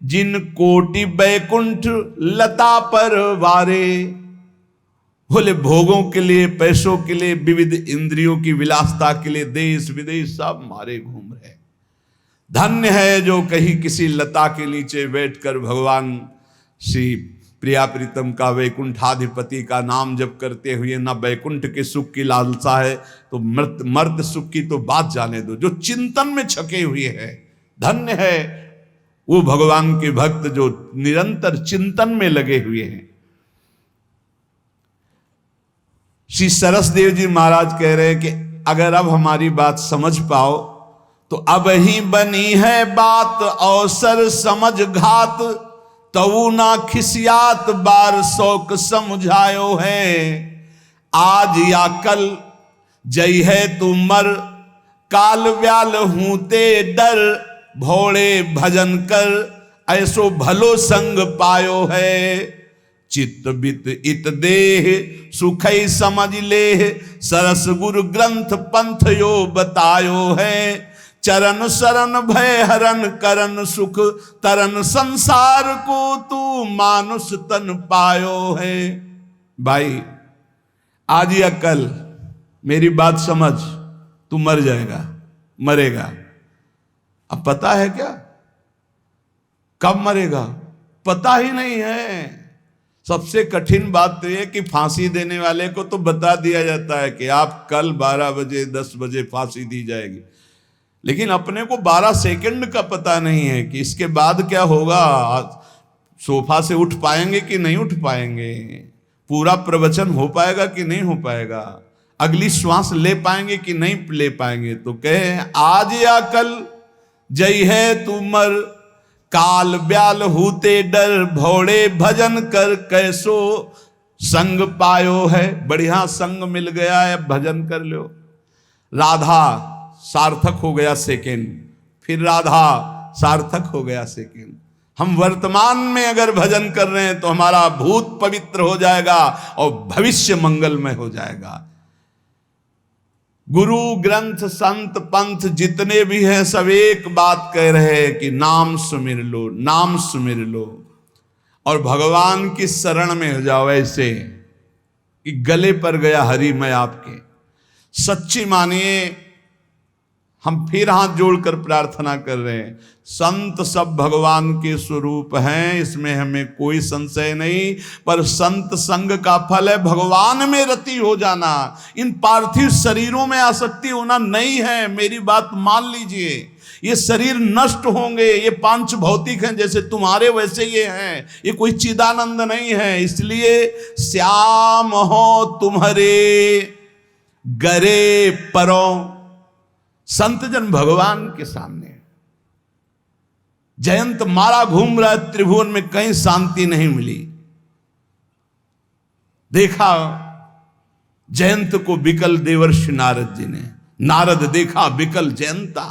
जिन कोटि बैकुंठ लता पर वारे। बोले भोगों के लिए, पैसों के लिए, विविध इंद्रियों की विलासता के लिए देश विदेश सब मारे घूम रहे। धन्य है जो कहीं किसी लता के नीचे बैठकर भगवान श्री प्रिया प्रीतम का वैकुंठाधिपति का नाम जप करते हुए ना वैकुंठ के सुख की लालसा है तो मर्द सुख की तो बात जाने दो, जो चिंतन में छके हुए हैं। धन्य है वो भगवान के भक्त जो निरंतर चिंतन में लगे हुए हैं। श्री सरसदेव जी महाराज कह रहे हैं कि अगर अब हमारी बात समझ पाओ तो अब ही बनी है बात अवसर समझ घात। तऊ ना खिसियात बार शौक समझायो है। आज या कल जय है तू मर, काल व्याल हूते डर। भोड़े भजन कर ऐसो भलो संग पायो है। चित्त बित इत देह सुखई समझ ले, सरस गुरु ग्रंथ पंथ यो बतायो है। चरण शरण भय हरण करन सुख, तरन संसार को तू मानुष तन पायो है। भाई आज या कल मेरी बात समझ, तू मर जाएगा, मरेगा। अब पता है क्या कब मरेगा? पता ही नहीं है। सबसे कठिन बात तो यह कि फांसी देने वाले को तो बता दिया जाता है कि आप कल 12 बजे 10 बजे फांसी दी जाएगी, लेकिन अपने को 12 सेकंड का पता नहीं है कि इसके बाद क्या होगा। सोफा से उठ पाएंगे कि नहीं उठ पाएंगे, पूरा प्रवचन हो पाएगा कि नहीं हो पाएगा, अगली श्वास ले पाएंगे कि नहीं ले पाएंगे। तो कहे आज या कल जय है तू मर, काल ब्याल हूते डर। भोड़े भजन कर कैसो संग पायो है। बढ़िया संग मिल गया है, भजन कर लो। राधा सार्थक हो गया सेकेंड, फिर राधा सार्थक हो गया सेकेंड। हम वर्तमान में अगर भजन कर रहे हैं तो हमारा भूत पवित्र हो जाएगा और भविष्य मंगलमय हो जाएगा। गुरु ग्रंथ संत पंथ जितने भी हैं सब एक बात कह रहे हैं कि नाम सुमिर लो, नाम सुमिर लो और भगवान की शरण में हो जाओ। ऐसे कि गले पर गया हरि मैं आपके। सच्ची मानिए, हम फिर हाथ जोड़कर प्रार्थना कर रहे हैं। संत सब भगवान के स्वरूप हैं, इसमें हमें कोई संशय नहीं, पर संत संग का फल है भगवान में रति हो जाना। इन पार्थिव शरीरों में आसक्ति होना नहीं है। मेरी बात मान लीजिए, ये शरीर नष्ट होंगे, ये पांच भौतिक हैं, जैसे तुम्हारे वैसे ये हैं, ये कोई चिदानंद नहीं है। इसलिए श्याम हो तुम्हारे गरे परों। संत जन भगवान के सामने जयंत मारा घूम रहा है त्रिभुवन में, कहीं शांति नहीं मिली। देखा जयंत को बिकल देवर्षि नारद जी ने, नारद देखा बिकल जयंता।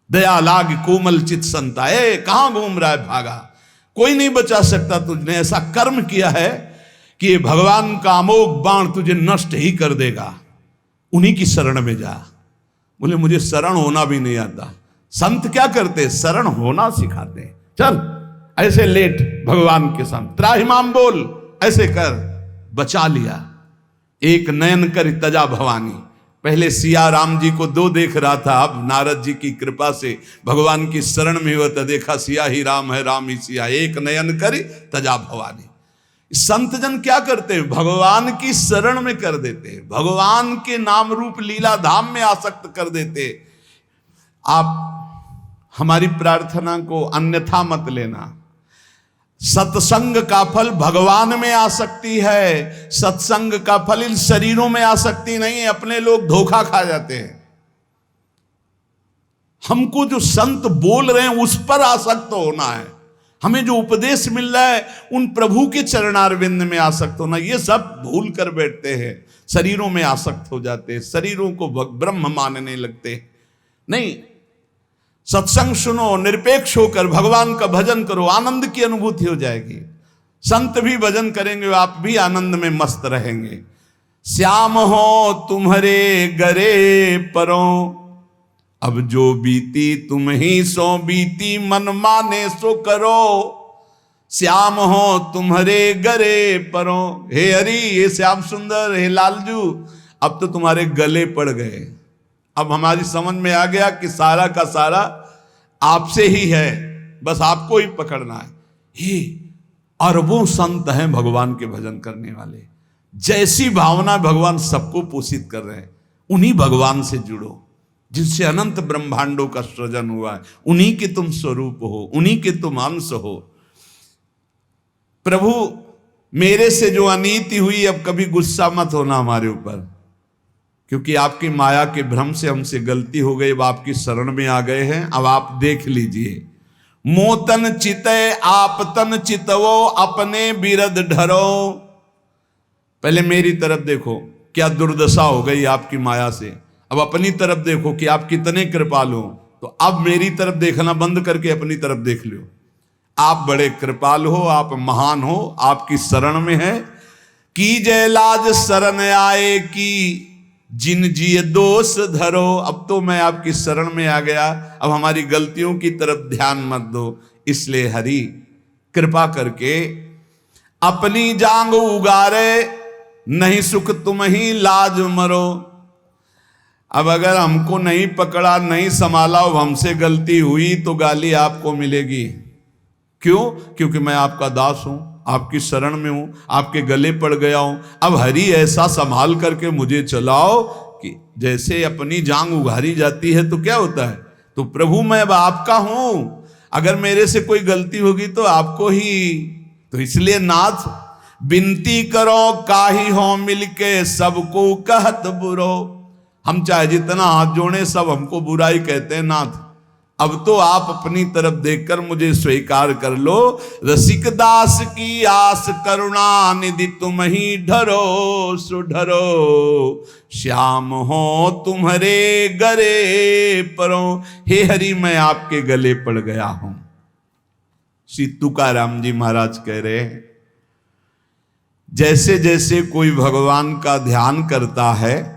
दया लाग कोमल चित संता, ए कहां घूम रहा है भागा, कोई नहीं बचा सकता, तुझने ऐसा कर्म किया है कि ये भगवान का अमोघ बाण तुझे नष्ट ही कर देगा, उन्हीं की शरण में जा। बोले मुझे शरण होना भी नहीं आता। संत क्या करते, शरण होना सिखाते। चल ऐसे लेट भगवान के सामने, त्राहिमाम बोल, ऐसे कर, बचा लिया। एक नयन कर तजा भवानी, पहले सिया राम जी को दो देख रहा था, अब नारद जी की कृपा से भगवान की शरण में हुआ, देखा सिया ही राम है, राम ही सिया, एक नयन कर तजा भवानी। संत जन क्या करते हैं, भगवान की शरण में कर देते, भगवान के नाम रूप लीला धाम में आसक्त कर देते। आप हमारी प्रार्थना को अन्यथा मत लेना। सत्संग का फल भगवान में आसक्ति है, सत्संग का फल इन शरीरों में आसक्ति नहीं है। अपने लोग धोखा खा जाते हैं। हमको जो संत बोल रहे हैं उस पर आसक्त होना है, हमें जो उपदेश मिल रहा है उन प्रभु के चरणारविंद में आसक्त होना। ये सब भूल कर बैठते हैं, शरीरों में आसक्त हो जाते हैं, शरीरों को ब्रह्म मानने लगते। नहीं, सत्संग सुनो, निरपेक्ष होकर भगवान का भजन करो, आनंद की अनुभूति हो जाएगी। संत भी भजन करेंगे, आप भी आनंद में मस्त रहेंगे। श्याम हो तुम्हारे गरे परों, अब जो बीती तुम ही सो बीती, मन माने सो करो। श्याम हो तुम्हारे गरे परों, हे हरि, हे श्याम सुंदर, हे लालजू, अब तो तुम्हारे गले पड़ गए। अब हमारी समझ में आ गया कि सारा का सारा आपसे ही है, बस आपको ही पकड़ना है। हे अरबों संत हैं भगवान के भजन करने वाले, जैसी भावना भगवान सबको पोषित कर रहे हैं। उन्हीं भगवान से जुड़ो जिनसे अनंत ब्रह्मांडों का सृजन हुआ है, उन्हीं के तुम स्वरूप हो, उन्हीं के तुम अंश हो। प्रभु मेरे से जो अनीति हुई, अब कभी गुस्सा मत होना हमारे ऊपर, क्योंकि आपकी माया के भ्रम से हमसे गलती हो गई। अब आपकी शरण में आ गए हैं, अब आप देख लीजिए। मोतन चितय आप तन चितवो, अपने बिरद ढरो। पहले मेरी तरफ देखो, क्या दुर्दशा हो गई आपकी माया से। अब अपनी तरफ देखो कि आप कितने कृपालु हो। तो अब मेरी तरफ देखना बंद करके अपनी तरफ देख लो। आप बड़े कृपालु हो, आप महान हो, आपकी शरण में है। की जय लाज शरण आए की, जिन जिए दोष धरो। अब तो मैं आपकी शरण में आ गया, अब हमारी गलतियों की तरफ ध्यान मत दो। इसलिए हरि कृपा करके अपनी जांग उगारे, नहीं सुख तुम ही लाज मरो। अब अगर हमको नहीं पकड़ा, नहीं संभाला, अब हमसे गलती हुई तो गाली आपको मिलेगी। क्यों? क्योंकि मैं आपका दास हूं, आपकी शरण में हूं, आपके गले पड़ गया हूं। अब हरि ऐसा संभाल करके मुझे चलाओ कि जैसे अपनी जांग उघारी जाती है तो क्या होता है, तो प्रभु मैं अब आपका हूं, अगर मेरे से कोई गलती होगी तो आपको ही। तो इसलिए नाथ विनती करो, काहि हो मिलके सबको कहत बुरो। हम चाहे जितना हाथ जोड़े सब हमको बुराई कहते हैं नाथ, अब तो आप अपनी तरफ देखकर मुझे स्वीकार कर लो। रसिक दास की आस करुणा निधि तुम ही ढरो सुढरो, श्याम हो तुम्हारे गरे परों। हे हरि मैं आपके गले पड़ गया हूं। श्री तुकाराम जी महाराज कह रहे हैं, जैसे जैसे कोई भगवान का ध्यान करता है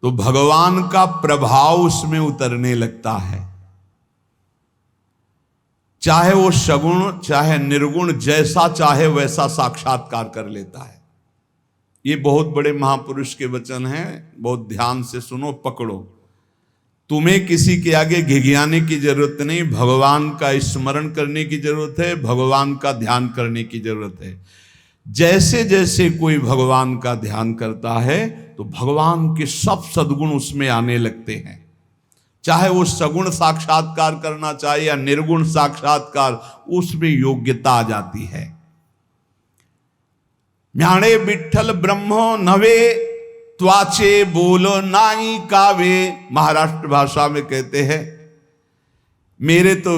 तो भगवान का प्रभाव उसमें उतरने लगता है। चाहे वो सगुण चाहे निर्गुण, जैसा चाहे वैसा साक्षात्कार कर लेता है। ये बहुत बड़े महापुरुष के वचन हैं, बहुत ध्यान से सुनो, पकड़ो। तुम्हें किसी के आगे घिघियाने की जरूरत नहीं, भगवान का स्मरण करने की जरूरत है, भगवान का ध्यान करने की जरूरत है। जैसे जैसे कोई भगवान का ध्यान करता है तो भगवान के सब सद्गुण उसमें आने लगते हैं। चाहे वो सगुण साक्षात्कार करना चाहे या निर्गुण साक्षात्कार, उसमें योग्यता आ जाती है। म्याणे विठ्ठल ब्रह्मो नवे, त्वाचे बोलो नाई कावे। महाराष्ट्र भाषा में कहते हैं, मेरे तो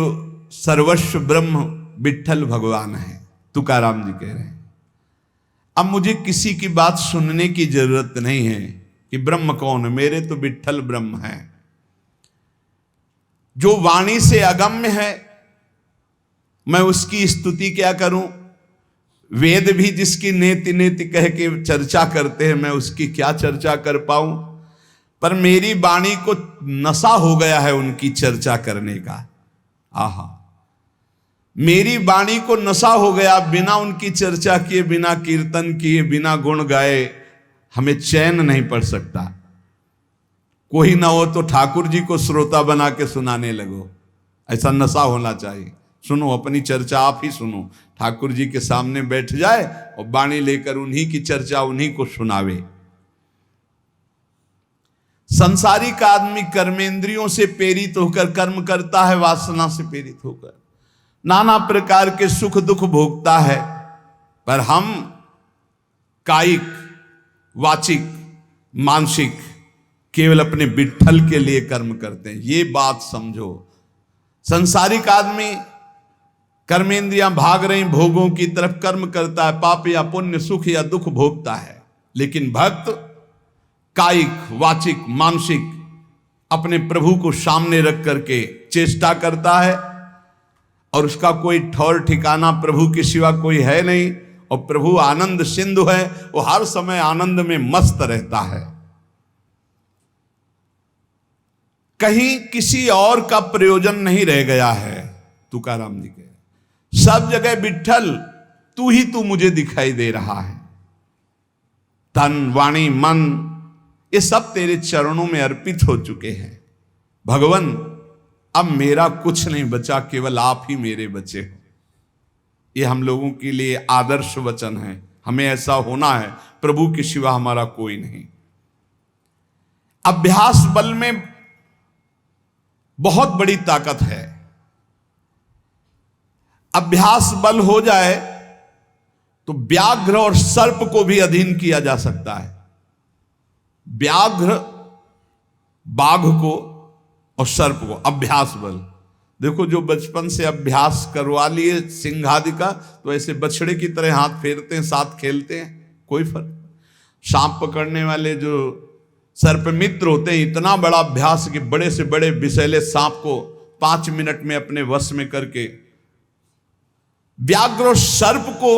सर्वस्व ब्रह्म विठ्ठल भगवान है। तुकाराम जी कह रहे हैं, अब मुझे किसी की बात सुनने की जरूरत नहीं है कि ब्रह्म कौन है, मेरे तो विठ्ठल ब्रह्म है। जो वाणी से अगम्य है, मैं उसकी स्तुति क्या करूं? वेद भी जिसकी नेति नेति कह के चर्चा करते हैं, मैं उसकी क्या चर्चा कर पाऊं? पर मेरी वाणी को नशा हो गया है उनकी चर्चा करने का। आहा, मेरी वाणी को नशा हो गया, बिना उनकी चर्चा किए, बिना कीर्तन किए, बिना गुण गाए हमें चैन नहीं पड़ सकता। कोई ना हो तो ठाकुर जी को श्रोता बना के सुनाने लगो, ऐसा नशा होना चाहिए। सुनो, अपनी चर्चा आप ही सुनो, ठाकुर जी के सामने बैठ जाए और वाणी लेकर उन्हीं की चर्चा उन्हीं को सुनावे। संसारिक आदमी कर्मेंद्रियों से प्रेरित होकर कर्म करता है, वासना से प्रेरित होकर नाना प्रकार के सुख दुख भोगता है, पर हम कायिक, वाचिक, मानसिक केवल अपने विट्ठल के लिए कर्म करते हैं। ये बात समझो। संसारिक आदमी कर्मेंद्रियां भाग रही भोगों की तरफ, कर्म करता है, पाप या पुण्य, सुख या दुख भोगता है। लेकिन भक्त कायिक, वाचिक, मानसिक अपने प्रभु को सामने रख करके चेष्टा करता है, और उसका कोई ठौर ठिकाना प्रभु के सिवा कोई है नहीं। और प्रभु आनंद सिंधु है, वो हर समय आनंद में मस्त रहता है। कहीं किसी और का प्रयोजन नहीं रह गया है। तुकाराम जी के सब जगह विट्ठल तू ही तू मुझे दिखाई दे रहा है। तन, वाणी, मन ये सब तेरे चरणों में अर्पित हो चुके हैं। भगवान, अब मेरा कुछ नहीं बचा, केवल आप ही मेरे बचे हो। ये हम लोगों के लिए आदर्श वचन है। हमें ऐसा होना है, प्रभु के सिवा हमारा कोई नहीं। अभ्यास बल में बहुत बड़ी ताकत है। अभ्यास बल हो जाए तो व्याघ्र और सर्प को भी अधीन किया जा सकता है। व्याघ्र बाघ को और सर्प को, अभ्यास बल। देखो, जो बचपन से अभ्यास करवा लिए सिंहादि का, तो ऐसे बछड़े की तरह हाथ फेरते हैं, साथ खेलते हैं, कोई फर्क। सांप पकड़ने वाले जो सर्प मित्र होते हैं, इतना बड़ा अभ्यास कि बड़े से बड़े विषैले सांप को 5 मिनट में अपने वश में करके, व्याघ्र और सर्प को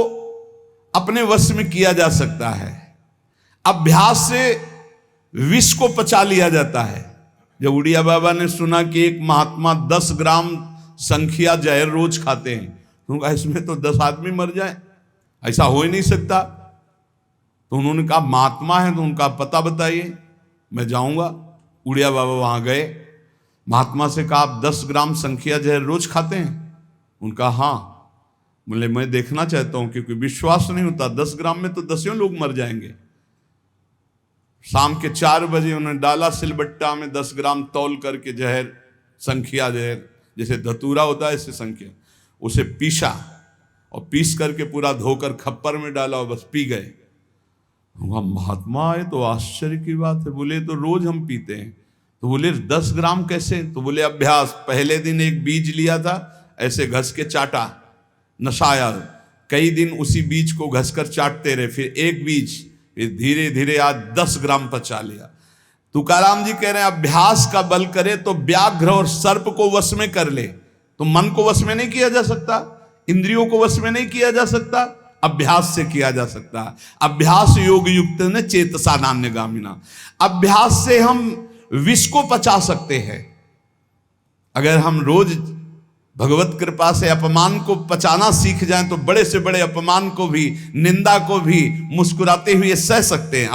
अपने वश में किया जा सकता है। अभ्यास से विष को पचा लिया जाता है। जब उड़िया बाबा ने सुना कि एक महात्मा 10 ग्राम संख्या जहर रोज खाते हैं, तो उनका इसमें तो 10 आदमी मर जाए, ऐसा हो ही नहीं सकता। तो उन्होंने कहा महात्मा है तो उनका पता बताइए, मैं जाऊंगा। उड़िया बाबा वहां गए, महात्मा से कहा आप 10 ग्राम संख्या जहर रोज खाते हैं? उनका हाँ। बोले मैं देखना चाहता हूं, क्योंकि विश्वास नहीं होता, 10 ग्राम में तो 10 लोग मर जाएंगे। शाम के 4 बजे उन्होंने डाला सिलबट्टा में 10 ग्राम तौल करके जहर, संख्या जहर, जैसे धतूरा होता है ऐसे संख्या, उसे पीसा और पीस करके पूरा धोकर खप्पर में डाला और बस पी गए। महात्मा है तो आश्चर्य की बात है। बोले तो रोज हम पीते हैं। तो बोले 10 ग्राम कैसे? तो बोले अभ्यास, पहले दिन एक बीज लिया था, ऐसे घस के चाटा, नशाया, कई दिन उसी बीज को घसकर चाटते रहे, फिर एक बीज, फिर धीरे धीरे आज 10 ग्राम पचा लिया। तुकाराम जी कह रहे हैं अभ्यास का बल करे तो व्याघ्र और सर्प को वश में कर ले। तो मन को वश में नहीं किया जा सकता, इंद्रियों को वश में नहीं किया जा सकता, अभ्यास से किया जा सकता है। अभ्यास योग युक्त ने चेतसा नान्यगामिना। अभ्यास से हम विष को पचा सकते हैं। अगर हम रोज भगवत कृपा से अपमान को पचाना सीख जाएं तो बड़े से बड़े अपमान को भी, निंदा को भी मुस्कुराते हुए सह सकते हैं।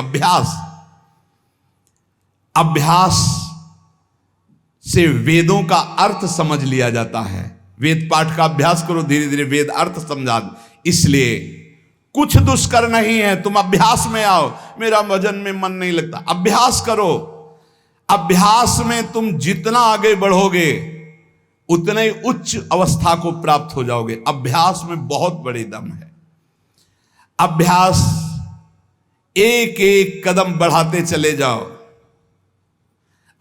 अभ्यास से वेदों का अर्थ समझ लिया जाता है। वेद पाठ का अभ्यास करो, धीरे धीरे वेद अर्थ समझा। इसलिए कुछ दुष्कर नहीं है, तुम अभ्यास में आओ। मेरा भजन में मन नहीं लगता, अभ्यास करो। अभ्यास में तुम जितना आगे बढ़ोगे उतने ही उच्च अवस्था को प्राप्त हो जाओगे। अभ्यास में बहुत बड़ी दम है। अभ्यास, एक एक कदम बढ़ाते चले जाओ।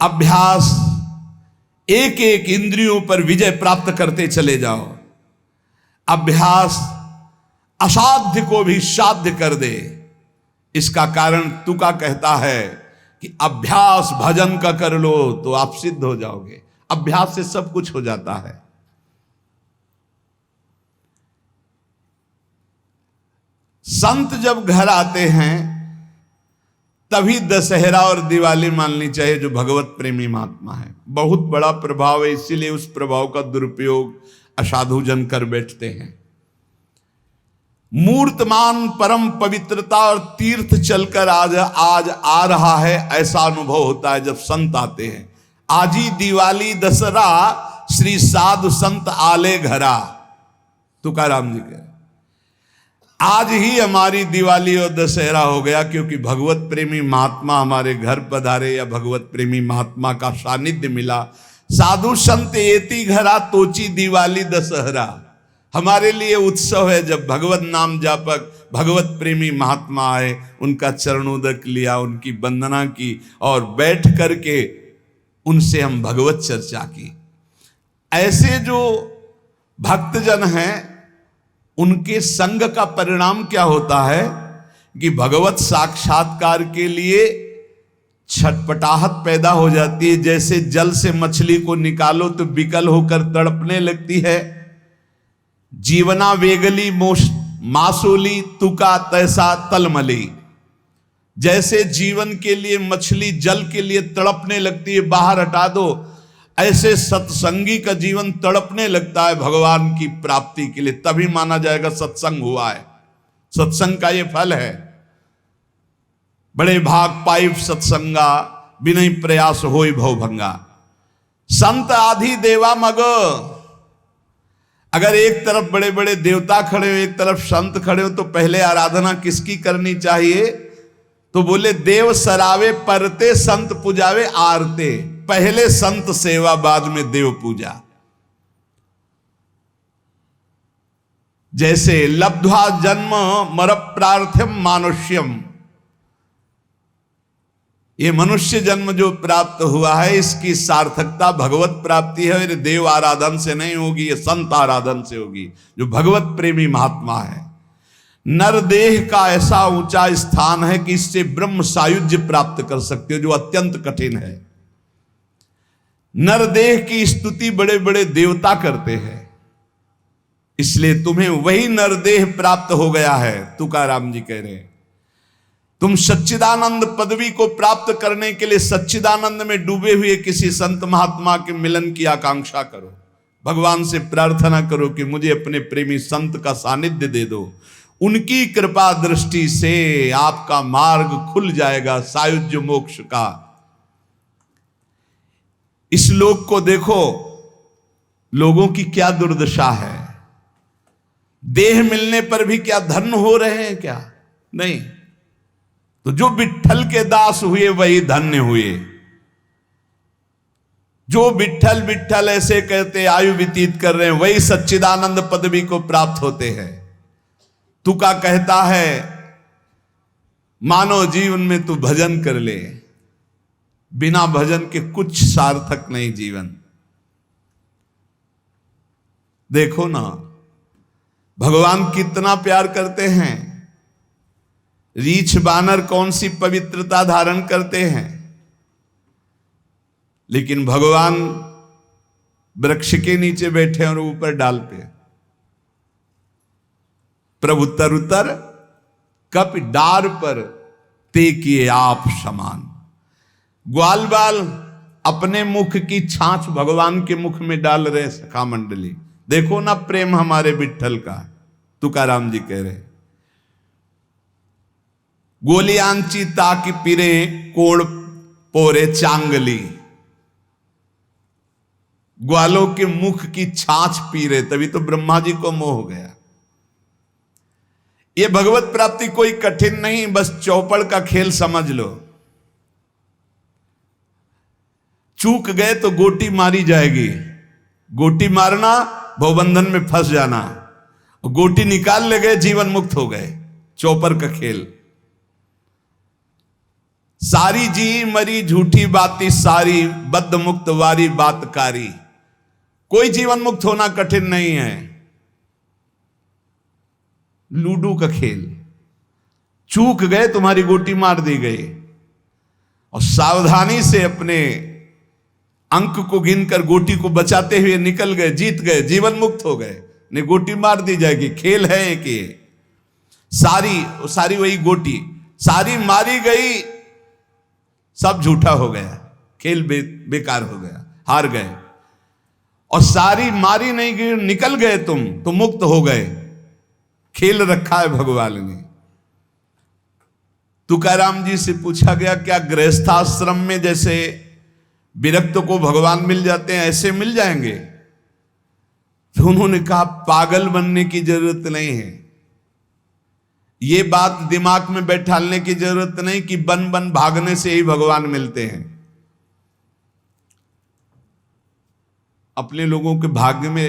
अभ्यास, एक एक इंद्रियों पर विजय प्राप्त करते चले जाओ। अभ्यास असाध्य को भी साध्य कर दे। इसका कारण तुका कहता है कि अभ्यास भजन का कर लो तो आप सिद्ध हो जाओगे। अभ्यास से सब कुछ हो जाता है। संत जब घर आते हैं तभी दशहरा और दिवाली माननी चाहिए, जो भगवत प्रेमी महात्मा है। बहुत बड़ा प्रभाव है, इसीलिए उस प्रभाव का दुरुपयोग असाधु जन कर बैठते हैं। मूर्तमान परम पवित्रता और तीर्थ चलकर आज आ रहा है, ऐसा अनुभव होता है जब संत आते हैं। आज ही दिवाली दशहरा श्री साधु संत आले घरा, तुकाराम जी कह, आज ही हमारी दिवाली और दशहरा हो गया, क्योंकि भगवत प्रेमी महात्मा हमारे घर पधारे या भगवत प्रेमी महात्मा का सानिध्य मिला। साधु संत एति घरा तोची दिवाली दशहरा, हमारे लिए उत्सव है जब भगवत नाम जापक भगवत प्रेमी महात्मा आए, उनका चरणोदक लिया, उनकी वंदना की और बैठ करके उनसे हम भगवत चर्चा की। ऐसे जो भक्तजन हैं उनके संग का परिणाम क्या होता है कि भगवत साक्षात्कार के लिए छटपटाहट पैदा हो जाती है। जैसे जल से मछली को निकालो तो विकल होकर तड़पने लगती है। जीवना वेगली मासूली तुका तैसा तलमली, जैसे जीवन के लिए मछली जल के लिए तड़पने लगती है, बाहर हटा दो, ऐसे सत्संगी का जीवन तड़पने लगता है भगवान की प्राप्ति के लिए। तभी माना जाएगा सत्संग हुआ है। सत्संग का ये फल है। बड़े भाग पाइप सत्संगा, बिनय प्रयास होय भवभंगा। संत आधि देवा मग, अगर एक तरफ बड़े बड़े देवता खड़े हो, एक तरफ संत खड़े हो, तो पहले आराधना किसकी करनी चाहिए? तो बोले देव सरावे परते संत पुजावे आरते। पहले संत सेवा, बाद में देव पूजा। जैसे लब्ध्वा जन्म मर प्रार्थ्यम मानुष्यम, ये मनुष्य जन्म जो प्राप्त हुआ है इसकी सार्थकता भगवत प्राप्ति है। ये देव आराधन से नहीं होगी, ये संत आराधन से होगी, जो भगवत प्रेमी महात्मा है। नरदेह का ऐसा ऊंचा स्थान है कि इससे ब्रह्म सायुज्य प्राप्त कर सकते हो, जो अत्यंत कठिन है। नरदेह की स्तुति बड़े बड़े देवता करते हैं, इसलिए तुम्हें वही नरदेह प्राप्त हो गया है। तुकाराम जी कह रहे हैं तुम सच्चिदानंद पदवी को प्राप्त करने के लिए सच्चिदानंद में डूबे हुए किसी संत महात्मा के मिलन की आकांक्षा करो। भगवान से प्रार्थना करो कि मुझे अपने प्रेमी संत का सानिध्य दे दो। उनकी कृपा दृष्टि से आपका मार्ग खुल जाएगा सायुज्य मोक्ष का। इस लोक को देखो, लोगों की क्या दुर्दशा है। देह मिलने पर भी क्या धन्य हो रहे हैं क्या? नहीं। तो जो विट्ठल के दास हुए वही धन्य हुए। जो विट्ठल विट्ठल ऐसे कहते आयु व्यतीत कर रहे हैं, वही सच्चिदानंद पदवी को प्राप्त होते हैं। तुका कहता है मानव जीवन में तू भजन कर ले, बिना भजन के कुछ सार्थक नहीं जीवन। देखो ना भगवान कितना प्यार करते हैं। रीछ बानर कौन सी पवित्रता धारण करते हैं, लेकिन भगवान वृक्ष के नीचे बैठे और ऊपर डाल पे। प्रभु तरुतर कप डार पर ते किए आप समान। ग्वाल बाल अपने मुख की छाछ भगवान के मुख में डाल रहे सखा मंडली। देखो ना प्रेम हमारे विट्ठल का। तुकाराम जी कह रहे गोलियांची ताकि पिरे कोड़ पोरे चांगली। ग्वालों के मुख की छाछ पी रहे, तभी तो ब्रह्मा जी को मोह हो गया। ये भगवत प्राप्ति कोई कठिन नहीं, बस चौपड़ का खेल समझ लो। चूक गए तो गोटी मारी जाएगी। गोटी मारना भवबंधन में फंस जाना, गोटी निकाल ले गए जीवन मुक्त हो गए। चौपड़ का खेल। सारी जी मरी झूठी बाती सारी, बद्ध मुक्त वारी बातकारी। कोई जीवन मुक्त होना कठिन नहीं है। लूडो का खेल। चूक गए तुम्हारी गोटी मार दी गई, और सावधानी से अपने अंक को गिनकर गोटी को बचाते हुए निकल गए, जीत गए, जीवन मुक्त हो गए। नहीं, गोटी मार दी जाएगी, खेल है एक ये। सारी वही गोटी, सारी मारी गई, सब झूठा हो गया, खेल बेकार हो गया, हार गए। और सारी मारी नहीं गई, निकल गए तुम तो मुक्त हो गए। खेल रखा है भगवान ने। तुकाराम जी से पूछा गया, क्या गृहस्थाश्रम में जैसे विरक्त को भगवान मिल जाते हैं ऐसे मिल जाएंगे? तो उन्होंने कहा, पागल बनने की जरूरत नहीं है। ये बात दिमाग में बैठालने की जरूरत नहीं कि बन बन भागने से ही भगवान मिलते हैं। अपने लोगों के भाग्य में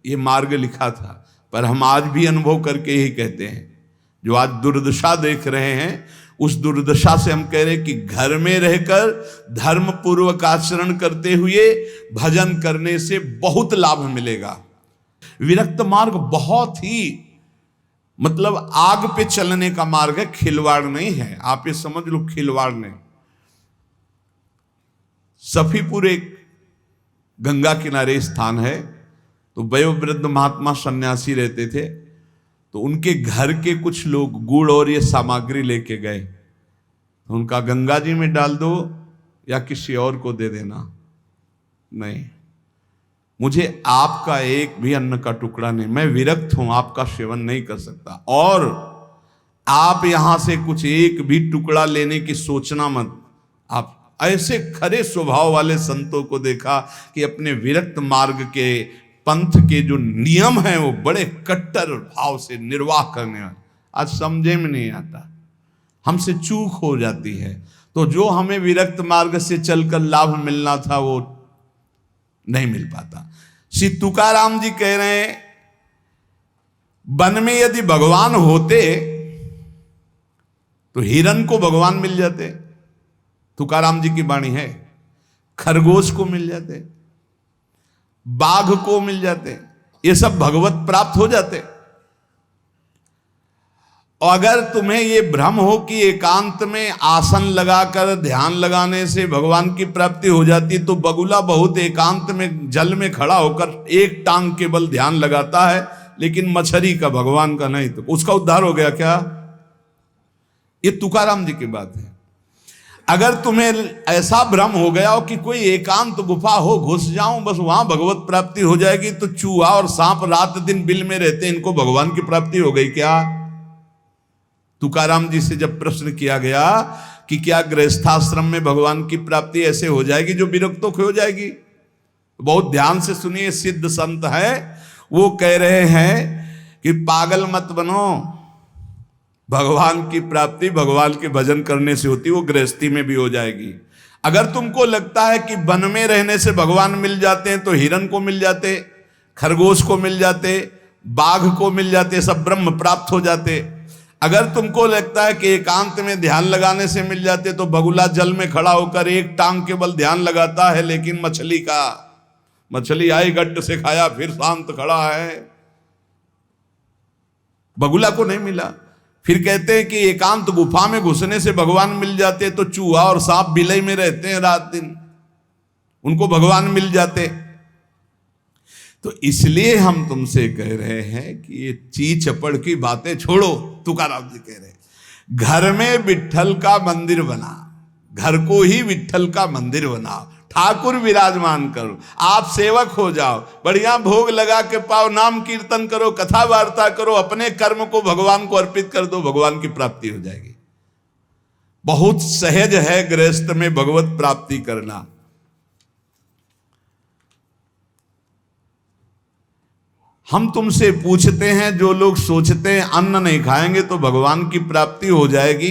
ये मार्ग लिखा था, पर हम आज भी अनुभव करके ही कहते हैं। जो आज दुर्दशा देख रहे हैं, उस दुर्दशा से हम कह रहे हैं कि घर में रहकर धर्म पूर्वक आचरण करते हुए भजन करने से बहुत लाभ मिलेगा। विरक्त मार्ग बहुत ही मतलब आग पे चलने का मार्ग है, खिलवाड़ नहीं है। आप ये समझ लो, खिलवाड़ नहीं। सफीपुर एक गंगा किनारे स्थान है, तो वयोवृद्ध महात्मा सन्यासी रहते थे। तो उनके घर के कुछ लोग गुड़ और ये सामग्री लेके गए, तो उनका गंगा जी में डाल दो या किसी और को दे देना। नहीं, मुझे आपका एक भी अन्न का टुकड़ा नहीं, मैं विरक्त हूं, आपका सेवन नहीं कर सकता। और आप यहां से कुछ एक भी टुकड़ा लेने की सोचना मत। आप ऐसे खरे स्वभाव वाले संतों को देखा कि अपने विरक्त मार्ग के पंथ के जो नियम हैं वो बड़े कट्टर भाव से निर्वाह करने वाले। आज समझे में नहीं आता, हमसे चूक हो जाती है। तो जो हमें विरक्त मार्ग से चलकर लाभ मिलना था वो नहीं मिल पाता। श्री तुकाराम जी कह रहे हैं, वन में यदि भगवान होते तो हिरण को भगवान मिल जाते। तुकाराम जी की वाणी है। खरगोश को मिल जाते, बाघ को मिल जाते, ये सब भगवत प्राप्त हो जाते। और अगर तुम्हें ये भ्रम हो कि एकांत में आसन लगाकर ध्यान लगाने से भगवान की प्राप्ति हो जाती, तो बगुला बहुत एकांत में जल में खड़ा होकर एक टांग केवल ध्यान लगाता है, लेकिन मछली का, भगवान का नहीं। तो उसका उद्धार हो गया क्या? ये तुकाराम जी की बात है। अगर तुम्हें ऐसा भ्रम हो गया हो कि कोई एकांत गुफा हो, घुस जाऊं बस वहां भगवत प्राप्ति हो जाएगी, तो चूहा और सांप रात दिन बिल में रहते, इनको भगवान की प्राप्ति हो गई क्या? तुकाराम जी से जब प्रश्न किया गया कि क्या गृहस्थाश्रम में भगवान की प्राप्ति ऐसे हो जाएगी जो विरक्तों की हो जाएगी, बहुत ध्यान से सुनिए। सिद्ध संत है, वो कह रहे हैं कि पागल मत बनो, भगवान की प्राप्ति भगवान के भजन करने से होती, वो गृहस्थी में भी हो जाएगी। अगर तुमको लगता है कि वन में रहने से भगवान मिल जाते हैं, तो हिरण को मिल जाते, खरगोश को मिल जाते, बाघ को मिल जाते, सब ब्रह्म प्राप्त हो जाते। अगर तुमको लगता है कि एकांत में ध्यान लगाने से मिल जाते, तो बगुला जल में खड़ा होकर एक टांग केवल ध्यान लगाता है, लेकिन मछली आई गड्ढ से खाया फिर शांत खड़ा है, बगुला को नहीं मिला। फिर कहते हैं कि एकांत गुफा में घुसने से भगवान मिल जाते, तो चूहा और सांप बिलई में रहते हैं रात दिन, उनको भगवान मिल जाते। तो इसलिए हम तुमसे कह रहे हैं कि ये ची चपड़ की बातें छोड़ो। तुकाराम जी कह रहे हैं, घर में विट्ठल का मंदिर बना, घर को ही विट्ठल का मंदिर बनाओ, ठाकुर विराजमान करो, आप सेवक हो जाओ, बढ़िया भोग लगा के पाओ, नाम कीर्तन करो, कथा वार्ता करो, अपने कर्म को भगवान को अर्पित कर दो, भगवान की प्राप्ति हो जाएगी। बहुत सहज है गृहस्थ में भगवत प्राप्ति करना। हम तुमसे पूछते हैं, जो लोग सोचते हैं अन्न नहीं खाएंगे तो भगवान की प्राप्ति हो जाएगी,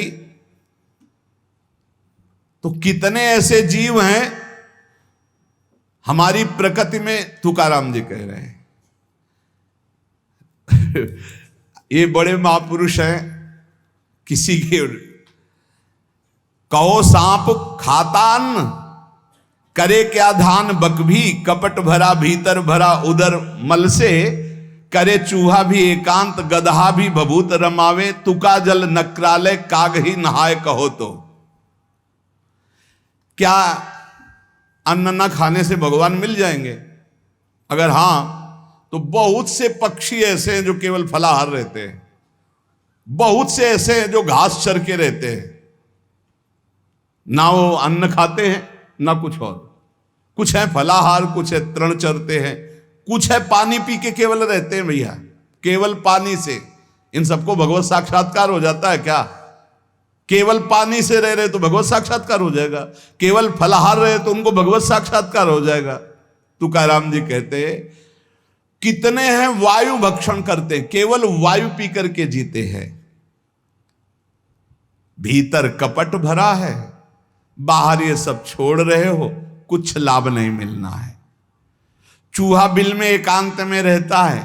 तो कितने ऐसे जीव हैं हमारी प्रकृति में? तुकाराम जी कह रहे हैं ये बड़े महापुरुष हैं, किसी के कहो सांप खातान करे क्या धान, बक भी कपट भरा भीतर भरा उदर मल से, करे चूहा भी एकांत गदहा भी भभूत रमावे, तुका जल नक्रालय काग ही नहाय कहो। तो क्या अन्न न खाने से भगवान मिल जाएंगे? अगर हाँ, तो बहुत से पक्षी ऐसे हैं जो केवल फलाहार रहते हैं, बहुत से ऐसे हैं जो घास चर के रहते हैं, ना वो अन्न खाते हैं ना कुछ और। कुछ है फलाहार, कुछ है तृण चरते हैं, कुछ है पानी पी के केवल रहते हैं भैया, केवल पानी से। इन सबको भगवत साक्षात्कार हो जाता है क्या? केवल पानी से रह रहे तो भगवत साक्षात्कार हो जाएगा, केवल फलाहार रहे तो उनको भगवत साक्षात्कार हो जाएगा। तुकाराम जी कहते हैं, कितने हैं वायु भक्षण करते हैं, केवल वायु पी करके जीते हैं, भीतर कपट भरा है, बाहर ये सब छोड़ रहे हो, कुछ लाभ नहीं मिलना है। चूहा बिल में एकांत में रहता है,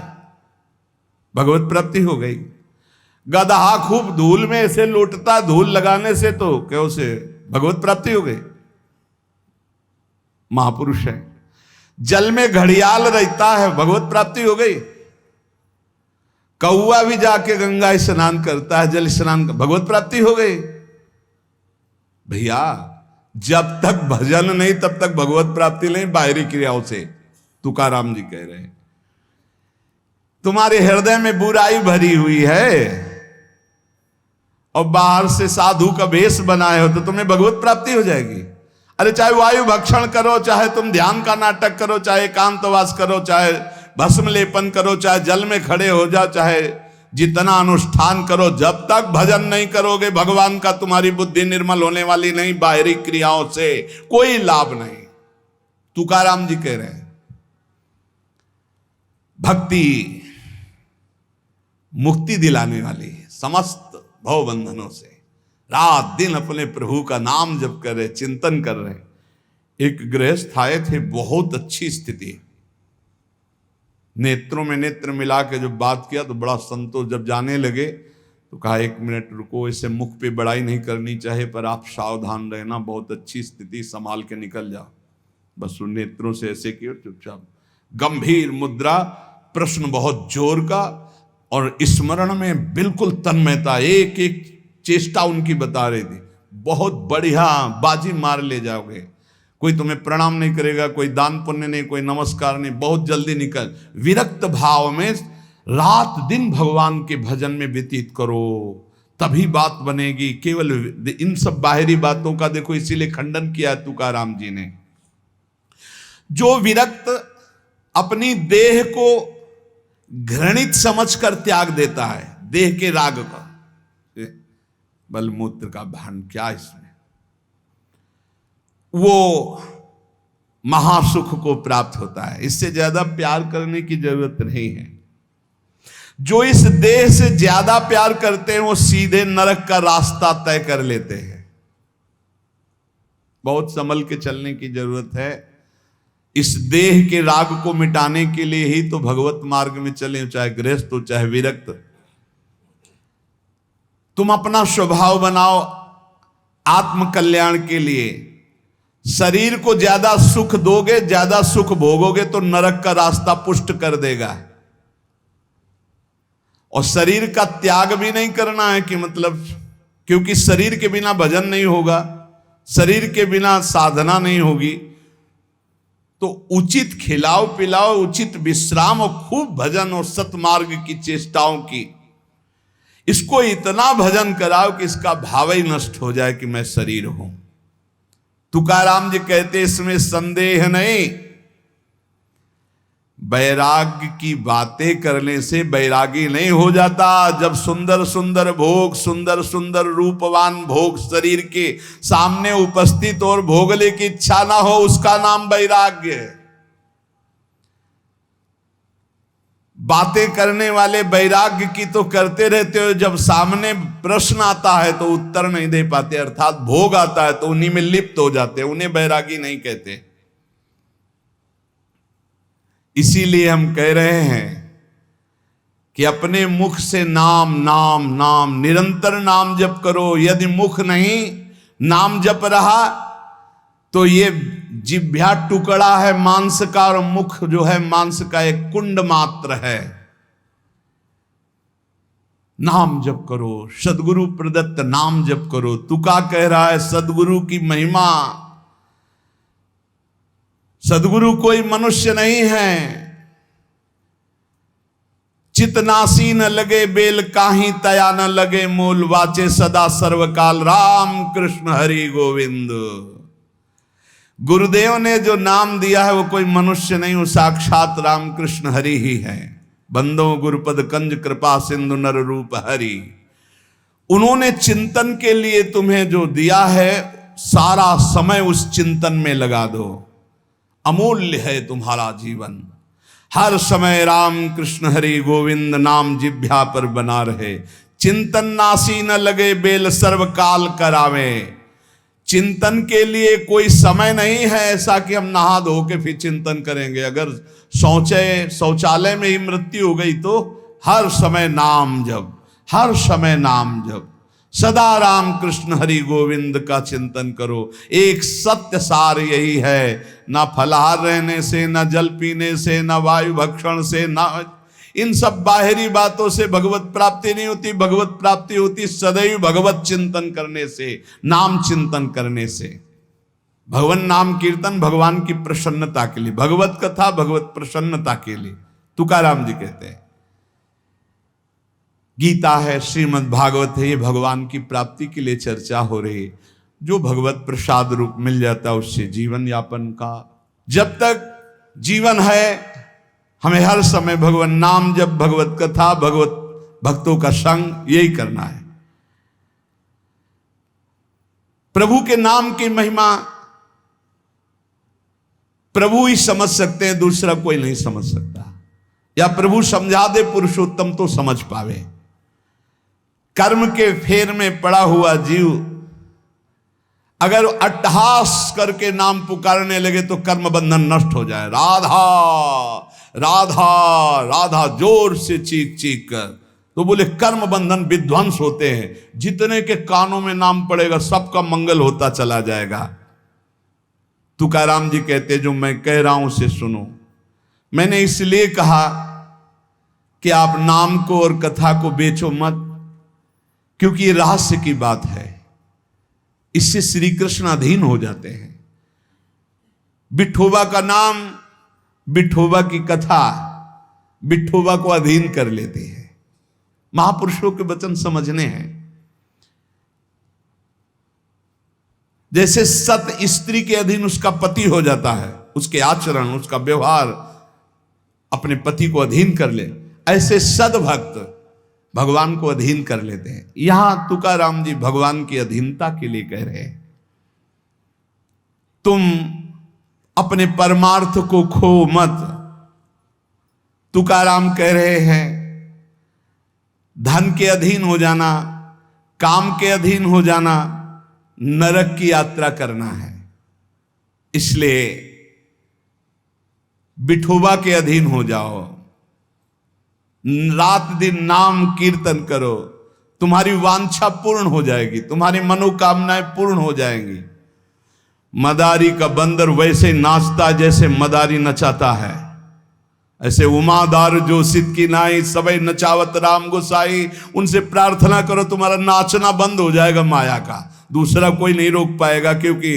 भगवत प्राप्ति हो गई। गदहा खूब धूल में ऐसे लौटता, धूल लगाने से तो क्या उसे भगवत प्राप्ति हो गई? महापुरुष है। जल में घड़ियाल रहता है, भगवत प्राप्ति हो गई। कौआ भी जाके गंगा स्नान करता है, जल स्नान, भगवत प्राप्ति हो गई। भैया जब तक भजन नहीं तब तक भगवत प्राप्ति नहीं, बाहरी क्रियाओं से। तुकाराम जी कह रहे हैं, तुम्हारे हृदय में बुराई भरी हुई है और बाहर से साधु का भेष बनाए हो तो तुम्हें भगवत प्राप्ति हो जाएगी। अरे चाहे वायु भक्षण करो, चाहे तुम ध्यान का नाटक करो, चाहे एकांतवास करो, चाहे भस्म लेपन करो, चाहे जल में खड़े हो जाओ, चाहे जितना अनुष्ठान करो, जब तक भजन नहीं करोगे भगवान का, तुम्हारी बुद्धि निर्मल होने वाली नहीं। बाहरी क्रियाओं से कोई लाभ नहीं। तुकाराम जी कह रहे हैं, भक्ति मुक्ति दिलाने वाली है समस्त भव बंधनों से। रात दिन अपने प्रभु का नाम जप कर रहे, चिंतन कर रहे। एक गृहस्थ आए थे, बहुत अच्छी स्थिति, नेत्रों में नेत्र मिला के जब बात किया तो बड़ा संतोष। जब जाने लगे तो कहा, 1 मिनट रुको, इसे मुख पे बड़ाई नहीं करनी चाहिए, पर आप सावधान रहना, बहुत अच्छी स्थिति, संभाल के निकल जाओ। बस उन नेत्रों से ऐसे किया, चुपचाप गंभीर मुद्रा, प्रश्न बहुत जोर का, और स्मरण में बिल्कुल तन्मयता, एक एक चेष्टा उनकी बता रही थी। बहुत बढ़िया, बाजी मार ले जाओगे, कोई तुम्हें प्रणाम नहीं करेगा, कोई दान पुण्य नहीं, कोई नमस्कार नहीं, बहुत जल्दी निकल। विरक्त भाव में रात दिन भगवान के भजन में व्यतीत करो, तभी बात बनेगी। केवल इन सब बाहरी बातों का देखो, इसीलिए खंडन किया है तुकाराम जी ने। जो विरक्त अपनी देह को घृणित समझकर त्याग देता है, देह के राग का, बलमूत्र का भान क्या इसमें, वो महासुख को प्राप्त होता है। इससे ज्यादा प्यार करने की जरूरत नहीं है। जो इस देह से ज्यादा प्यार करते हैं वो सीधे नरक का रास्ता तय कर लेते हैं। बहुत संभल के चलने की जरूरत है। इस देह के राग को मिटाने के लिए ही तो भगवत मार्ग में चले, चाहे गृहस्थ हो चाहे विरक्त। तुम अपना स्वभाव बनाओ आत्म कल्याण के लिए। शरीर को ज्यादा सुख दोगे, ज्यादा सुख भोगोगे तो नरक का रास्ता पुष्ट कर देगा। और शरीर का त्याग भी नहीं करना है कि मतलब, क्योंकि शरीर के बिना भजन नहीं होगा, शरीर के बिना साधना नहीं होगी। तो उचित खिलाओ पिलाओ, उचित विश्राम और खूब भजन और सतमार्ग की चेष्टाओं की। इसको इतना भजन कराओ कि इसका भाव ही नष्ट हो जाए कि मैं शरीर हूं। तुकाराम जी कहते इसमें संदेह नहीं। वैराग्य की बातें करने से वैरागी नहीं हो जाता। जब सुंदर सुंदर भोग, सुंदर सुंदर रूपवान भोग शरीर के सामने उपस्थित और भोगने की इच्छा ना हो, उसका नाम वैराग्य है। बातें करने वाले वैराग्य की तो करते रहते हो, जब सामने प्रश्न आता है तो उत्तर नहीं दे पाते, अर्थात भोग आता है तो उन्हीं में लिप्त हो जाते हैं, उन्हें वैरागी नहीं कहते। इसीलिए हम कह रहे हैं कि अपने मुख से नाम नाम नाम, निरंतर नाम जप करो। यदि मुख नहीं नाम जप रहा तो ये जिह्वा टुकड़ा है मांस का, और मुख जो है मांस का एक कुंड मात्र है। नाम जप करो, सदगुरु प्रदत्त नाम जप करो। तुका कह रहा है सदगुरु की महिमा सदगुरु कोई मनुष्य नहीं है। चितनासी न लगे बेल काही तया न लगे मूल वाचे सदा सर्वकाल राम कृष्ण हरि गोविंद। गुरुदेव ने जो नाम दिया है वो कोई मनुष्य नहीं, वो साक्षात राम कृष्ण हरि ही है। बंदो गुरुपद कंज कृपा सिंधु नर रूप हरि। उन्होंने चिंतन के लिए तुम्हें जो दिया है, सारा समय उस चिंतन में लगा दो। अमूल्य है तुम्हारा जीवन। हर समय राम कृष्ण हरि गोविंद नाम जिह्वा पर बना रहे। चिंतन नासी न लगे बेल सर्वकाल करावे। चिंतन के लिए कोई समय नहीं है ऐसा कि हम नहा धो के फिर चिंतन करेंगे। अगर शौचालय में ही मृत्यु हो गई तो हर समय नाम जप, हर समय नाम जप। सदा राम कृष्ण हरि गोविंद का चिंतन करो। एक सत्य सार यही है, ना फलाहार रहने से, ना जल पीने से, ना वायु भक्षण से, ना इन सब बाहरी बातों से भगवत प्राप्ति नहीं होती। भगवत प्राप्ति होती सदैव भगवत चिंतन करने से, नाम चिंतन करने से। भगवान नाम कीर्तन भगवान की प्रसन्नता के लिए, भगवत कथा भगवत प्रसन्नता के लिए। तुकाराम जी कहते हैं गीता है, श्रीमद् भागवत है, ये भगवान की प्राप्ति के लिए चर्चा हो रही है। जो भगवत प्रसाद रूप मिल जाता है उससे जीवन यापन का। जब तक जीवन है हमें हर समय भगवान नाम जप, भगवत कथा, भगवत भक्तों का संग, यही करना है। प्रभु के नाम की महिमा प्रभु ही समझ सकते हैं, दूसरा कोई नहीं समझ सकता। या प्रभु समझा दे पुरुषोत्तम तो समझ पावे। कर्म के फेर में पड़ा हुआ जीव अगर अट्टहास करके नाम पुकारने लगे तो कर्म बंधन नष्ट हो जाए। राधा राधा राधा जोर से चीख चीख कर, तो बोले कर्म बंधन विध्वंस होते हैं। जितने के कानों में नाम पड़ेगा सबका मंगल होता चला जाएगा। तुकाराम जी कहते जो मैं कह रहा हूं उसे सुनो। मैंने इसलिए कहा कि आप नाम को और कथा को बेचो मत, क्योंकि ये रहस्य की बात है। इससे श्री कृष्ण अधीन हो जाते हैं। विठोबा का नाम, विठोबा की कथा विठोबा को अधीन कर लेते हैं। महापुरुषों के वचन समझने हैं। जैसे सत स्त्री के अधीन उसका पति हो जाता है, उसके आचरण, उसका व्यवहार अपने पति को अधीन कर ले, ऐसे सद्भक्त भगवान को अधीन कर लेते हैं। यहां तुकाराम जी भगवान की अधीनता के लिए कह रहे हैं। तुम अपने परमार्थ को खो मत। तुकाराम कह रहे हैं धन के अधीन हो जाना, काम के अधीन हो जाना, नरक की यात्रा करना है। इसलिए विठोबा के अधीन हो जाओ। रात दिन नाम कीर्तन करो, तुम्हारी वांछा पूर्ण हो जाएगी, तुम्हारी मनोकामनाएं पूर्ण हो जाएंगी। मदारी का बंदर वैसे नाचता जैसे मदारी नचाता है। ऐसे उमादार जो सिद्ध की नाई सबई नचावत राम गोसाई। उनसे प्रार्थना करो, तुम्हारा नाचना बंद हो जाएगा माया का। दूसरा कोई नहीं रोक पाएगा, क्योंकि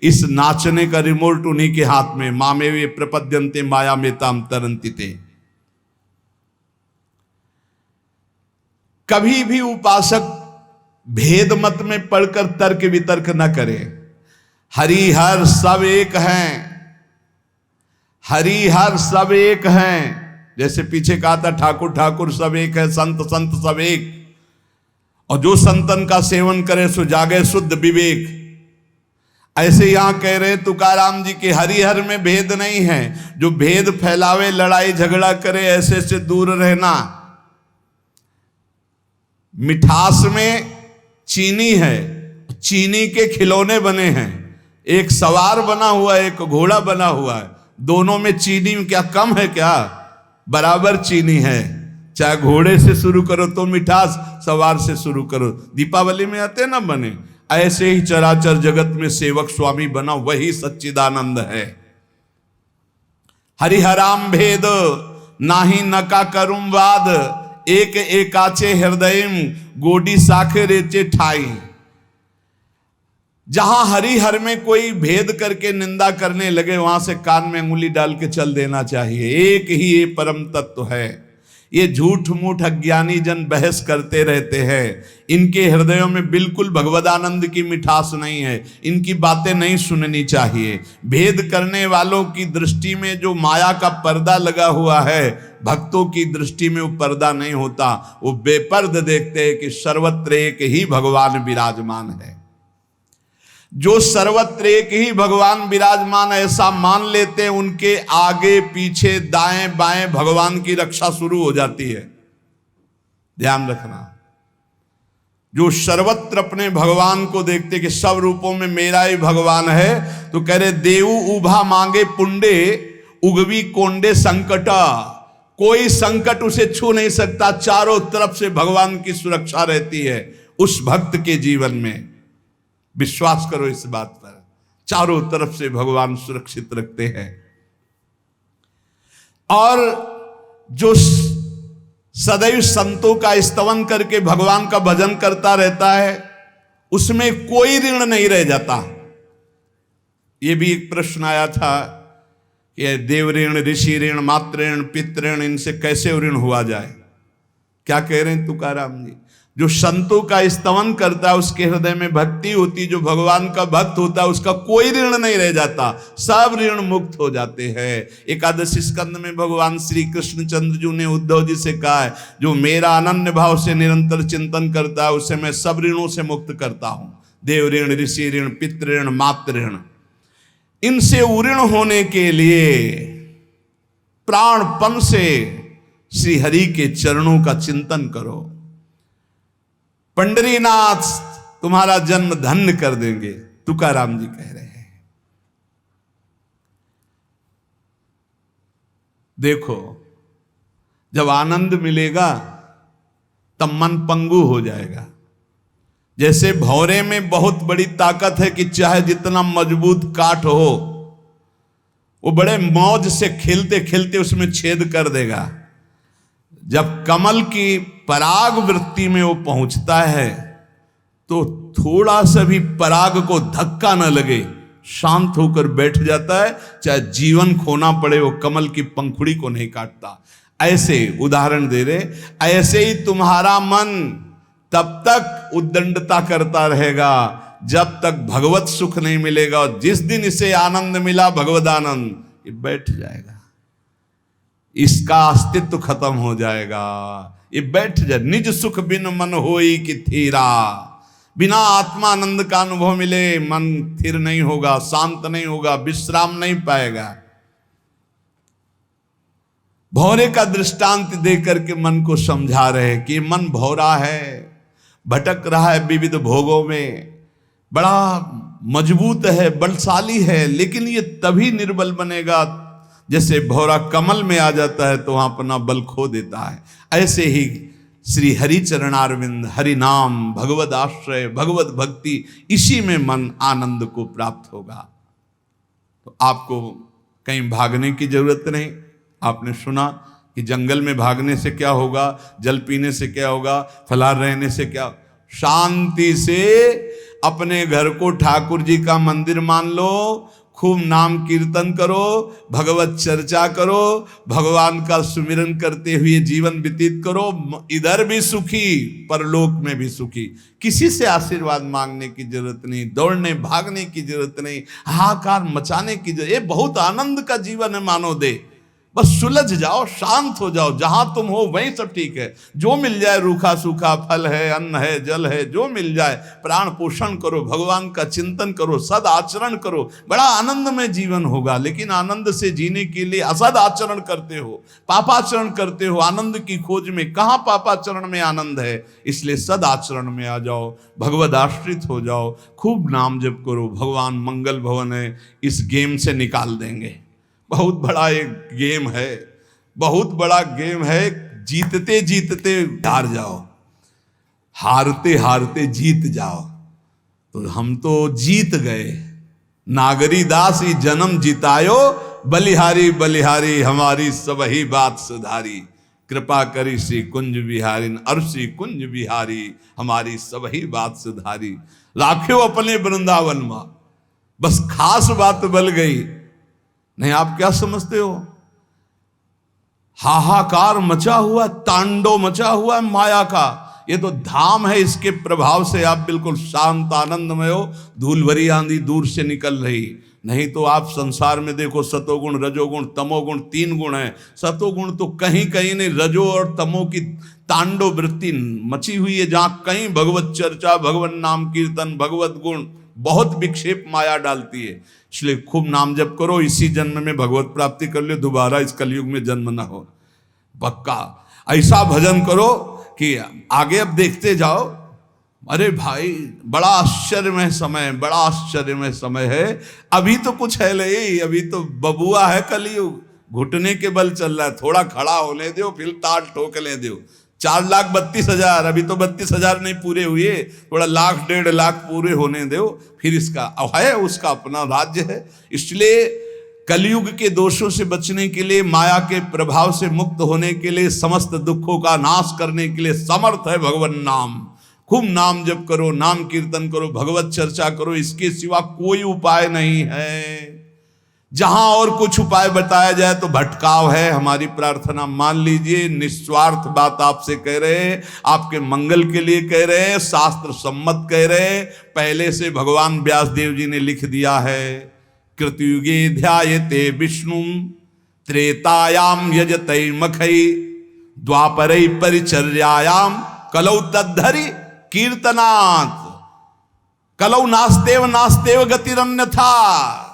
इस नाचने का रिमोट उन्हीं के हाथ में। मामे वे प्रपद्यन्ते माया में ताम तरंती थे। कभी भी उपासक भेद मत में पढ़कर तर्क वितर्क न करे। हरि हर सब एक हैं, हरि हर सब एक हैं। जैसे पीछे कहा था ठाकुर ठाकुर सब एक है, संत संत सब एक। और जो संतन का सेवन करे सो जागे शुद्ध विवेक। ऐसे यहां कह रहे तुकाराम जी के हरिहर में भेद नहीं है। जो भेद फैलावे, लड़ाई झगड़ा करे, ऐसे से दूर रहना। मिठास में चीनी है, चीनी के खिलौने बने हैं। एक सवार बना हुआ है, एक घोड़ा बना हुआ है। दोनों में चीनी क्या कम है क्या? बराबर चीनी है। चाहे घोड़े से शुरू करो तो मिठास, सवार से शुरू करो। दीपावली में आते ना बने, ऐसे ही चराचर जगत में सेवक स्वामी बना, वही सच्चिदानंद है। हरिहराम भेद नाही नका करुम वाद, एक एकाचे हृदय गोडी साखे रेचे ठाई। जहां हरिहर में कोई भेद करके निंदा करने लगे वहां से कान में अंगुली डाल के चल देना चाहिए। एक ही ये परम तत्व है। ये झूठ मूठ अज्ञानी जन बहस करते रहते हैं, इनके हृदयों में बिल्कुल भगवदानंद की मिठास नहीं है, इनकी बातें नहीं सुननी चाहिए। भेद करने वालों की दृष्टि में जो माया का पर्दा लगा हुआ है, भक्तों की दृष्टि में वो पर्दा नहीं होता। वो बेपर्द देखते हैं कि सर्वत्र एक ही भगवान विराजमान है। जो सर्वत्र एक ही भगवान विराजमान ऐसा मान लेते हैं, उनके आगे पीछे दाएं बाएं भगवान की रक्षा शुरू हो जाती है। ध्यान रखना, जो सर्वत्र अपने भगवान को देखते कि सब रूपों में मेरा ही भगवान है, तो कह रहे देवु उभा मांगे पुंडे उगवी कोंडे संकटा। कोई संकट उसे छू नहीं सकता, चारों तरफ से भगवान की सुरक्षा रहती है उस भक्त के जीवन में। विश्वास करो इस बात पर, चारों तरफ से भगवान सुरक्षित रखते हैं। और जो सदैव संतों का स्तवन करके भगवान का भजन करता रहता है, उसमें कोई ऋण नहीं रह जाता। यह भी एक प्रश्न आया था कि देव ऋण, ऋषि ऋण, मातृ ऋण, पितृ ऋण, इनसे कैसे ऋण हुआ जाए। क्या कह रहे हैं तुकाराम जी? जो संतों का स्तवन करता है, उसके हृदय में भक्ति होती, जो भगवान का भक्त होता है, उसका कोई ऋण नहीं रह जाता, सब ऋण मुक्त हो जाते हैं। एकादशी स्कंद में भगवान श्री कृष्णचंद्र जी ने उद्धव जी से कहा है, जो मेरा अनन्य भाव से निरंतर चिंतन करता है, उसे मैं सब ऋणों से मुक्त करता हूं। देव ऋण, ऋषि ऋण, पितृ ऋण, मातृ ऋण, इनसे उऋण होने के लिए प्राणपन से श्री हरि के चरणों का चिंतन करो। पंडरीनाथ तुम्हारा जन्म धन्य कर देंगे, तुकाराम जी कह रहे हैं। देखो, जब आनंद मिलेगा तब मन पंगु हो जाएगा। जैसे भौरे में बहुत बड़ी ताकत है कि चाहे जितना मजबूत काठ हो, वो बड़े मौज से खेलते खेलते उसमें छेद कर देगा। जब कमल की पराग वृत्ति में वो पहुंचता है, तो थोड़ा सा भी पराग को धक्का न लगे, शांत होकर बैठ जाता है। चाहे जीवन खोना पड़े, वो कमल की पंखुड़ी को नहीं काटता। ऐसे उदाहरण दे रहे, ऐसे ही तुम्हारा मन तब तक उद्दंडता करता रहेगा जब तक भगवत सुख नहीं मिलेगा। और जिस दिन इसे आनंद मिला, भगवदानंद, ये बैठ जाएगा, इसका अस्तित्व खत्म हो जाएगा, ये बैठ जाए। निज सुख बिन मन होई कि थीरा, बिना आत्मानंद का अनुभव मिले मन स्थिर नहीं होगा, शांत नहीं होगा, विश्राम नहीं पाएगा। भौरे का दृष्टांत देकर के मन को समझा रहे कि मन भौरा है, भटक रहा है विविध भोगों में, बड़ा मजबूत है, बलशाली है, लेकिन ये तभी निर्बल बनेगा जैसे भौरा कमल में आ जाता है तो वहां अपना बल खो देता है। ऐसे ही श्री हरि चरणारविंद, हरि नाम, भगवद आश्रय, भगवत भक्ति, इसी में मन आनंद को प्राप्त होगा। तो आपको कहीं भागने की जरूरत नहीं। आपने सुना कि जंगल में भागने से क्या होगा, जल पीने से क्या होगा, फलाहार रहने से क्या। शांति से अपने घर को ठाकुर जी का मंदिर मान लो, खूब नाम कीर्तन करो, भगवत चर्चा करो, भगवान का सुमिरन करते हुए जीवन व्यतीत करो। इधर भी सुखी, परलोक में भी सुखी। किसी से आशीर्वाद मांगने की जरूरत नहीं, दौड़ने भागने की जरूरत नहीं, हाहाकार मचाने की जरूरत। ये बहुत आनंद का जीवन है मानो दे। बस सुलझ जाओ, शांत हो जाओ, जहां तुम हो वहीं सब ठीक है। जो मिल जाए, रूखा सूखा फल है, अन्न है, जल है, जो मिल जाए, प्राण पोषण करो, भगवान का चिंतन करो, सद आचरण करो, बड़ा आनंद में जीवन होगा। लेकिन आनंद से जीने के लिए असद आचरण करते हो, पापाचरण करते हो, आनंद की खोज में। कहाँ पापाचरण में आनंद है? इसलिए सद आचरण में आ जाओ, भगवद आश्रित हो जाओ, खूब नाम जप करो। भगवान मंगल भवन है, इस गेम से निकाल देंगे। बहुत बड़ा एक गेम है, बहुत बड़ा गेम है। जीतते जीतते हार जाओ, हारते हारते जीत जाओ। तो हम तो जीत गए। नागरी दास ही जन्म जितायो, बलिहारी बलिहारी हमारी सबही बात सुधारी। कृपा करी श्री कुंज बिहारी, अर श्री कुंज बिहारी हमारी सबही बात सुधारी। राख्यो अपने वृंदावन मां। बस खास बात बल गई। नहीं, आप क्या समझते हो, हाहाकार मचा हुआ, तांडव मचा हुआ है माया का। ये तो धाम है, इसके प्रभाव से आप बिल्कुल शांत आनंदमय हो, धूल भरी आंधी दूर से निकल रही। नहीं तो आप संसार में देखो, सतोगुण रजोगुण तमोगुण 3 गुण है। सतोगुण तो कहीं कहीं नहीं, रजो और तमो की तांडव वृत्ति मची हुई है। जहां कहीं भगवत चर्चा, भगवत नाम कीर्तन, भगवत गुण, बहुत विक्षेप माया डालती है। इसलिए खूब नाम जप करो, इसी जन्म में भगवत प्राप्ति कर लो, दोबारा इस कलयुग में जन्म ना हो। पक्का ऐसा भजन करो कि आगे अब देखते जाओ। अरे भाई, बड़ा आश्चर्यमय समय, बड़ा आश्चर्यमय समय है। अभी तो कुछ है नहीं, अभी तो बबुआ है कलयुग, घुटने के बल चल रहा है। थोड़ा खड़ा होने दो, फिर ताल ठोकने दो। 4,32,000, अभी तो 32,000 नहीं पूरे हुए, थोड़ा 1,00,000 1.5 लाख पूरे होने दो, फिर इसका है, उसका अपना राज्य है। इसलिए कलयुग के दोषों से बचने के लिए, माया के प्रभाव से मुक्त होने के लिए, समस्त दुखों का नाश करने के लिए समर्थ है भगवान नाम। खूब नाम जप करो, नाम कीर्तन करो, भगवत चर्चा करो, इसके सिवा कोई उपाय नहीं है। जहां और कुछ उपाय बताया जाए तो भटकाव है। हमारी प्रार्थना मान लीजिए, निस्वार्थ बात आपसे कह रहे हैं, आपके मंगल के लिए कह रहे हैं, शास्त्र सम्मत कह रहे हैं। पहले से भगवान व्यासदेव जी ने लिख दिया है, कृतयुगे ध्यायते विष्णु त्रेतायाम यजते मखई द्वापरै परिचर्यायाम कलौ तद्धरि कीर्तनात्। कलौ नास्तेव नास्तेव गतिरन्यथा।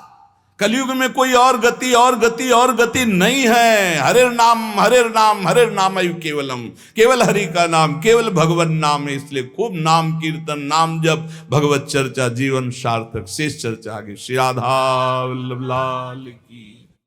कलयुग में कोई और गति और गति और गति नहीं है। हरे नाम हरे नाम हरे नाम केवलम, केवल हरि का नाम, केवल भगवत नाम है। इसलिए खूब नाम कीर्तन, नाम जप, भगवत चर्चा, जीवन सार्थक। शेष चर्चा आगे। श्री राधा वल्लभ लाल की।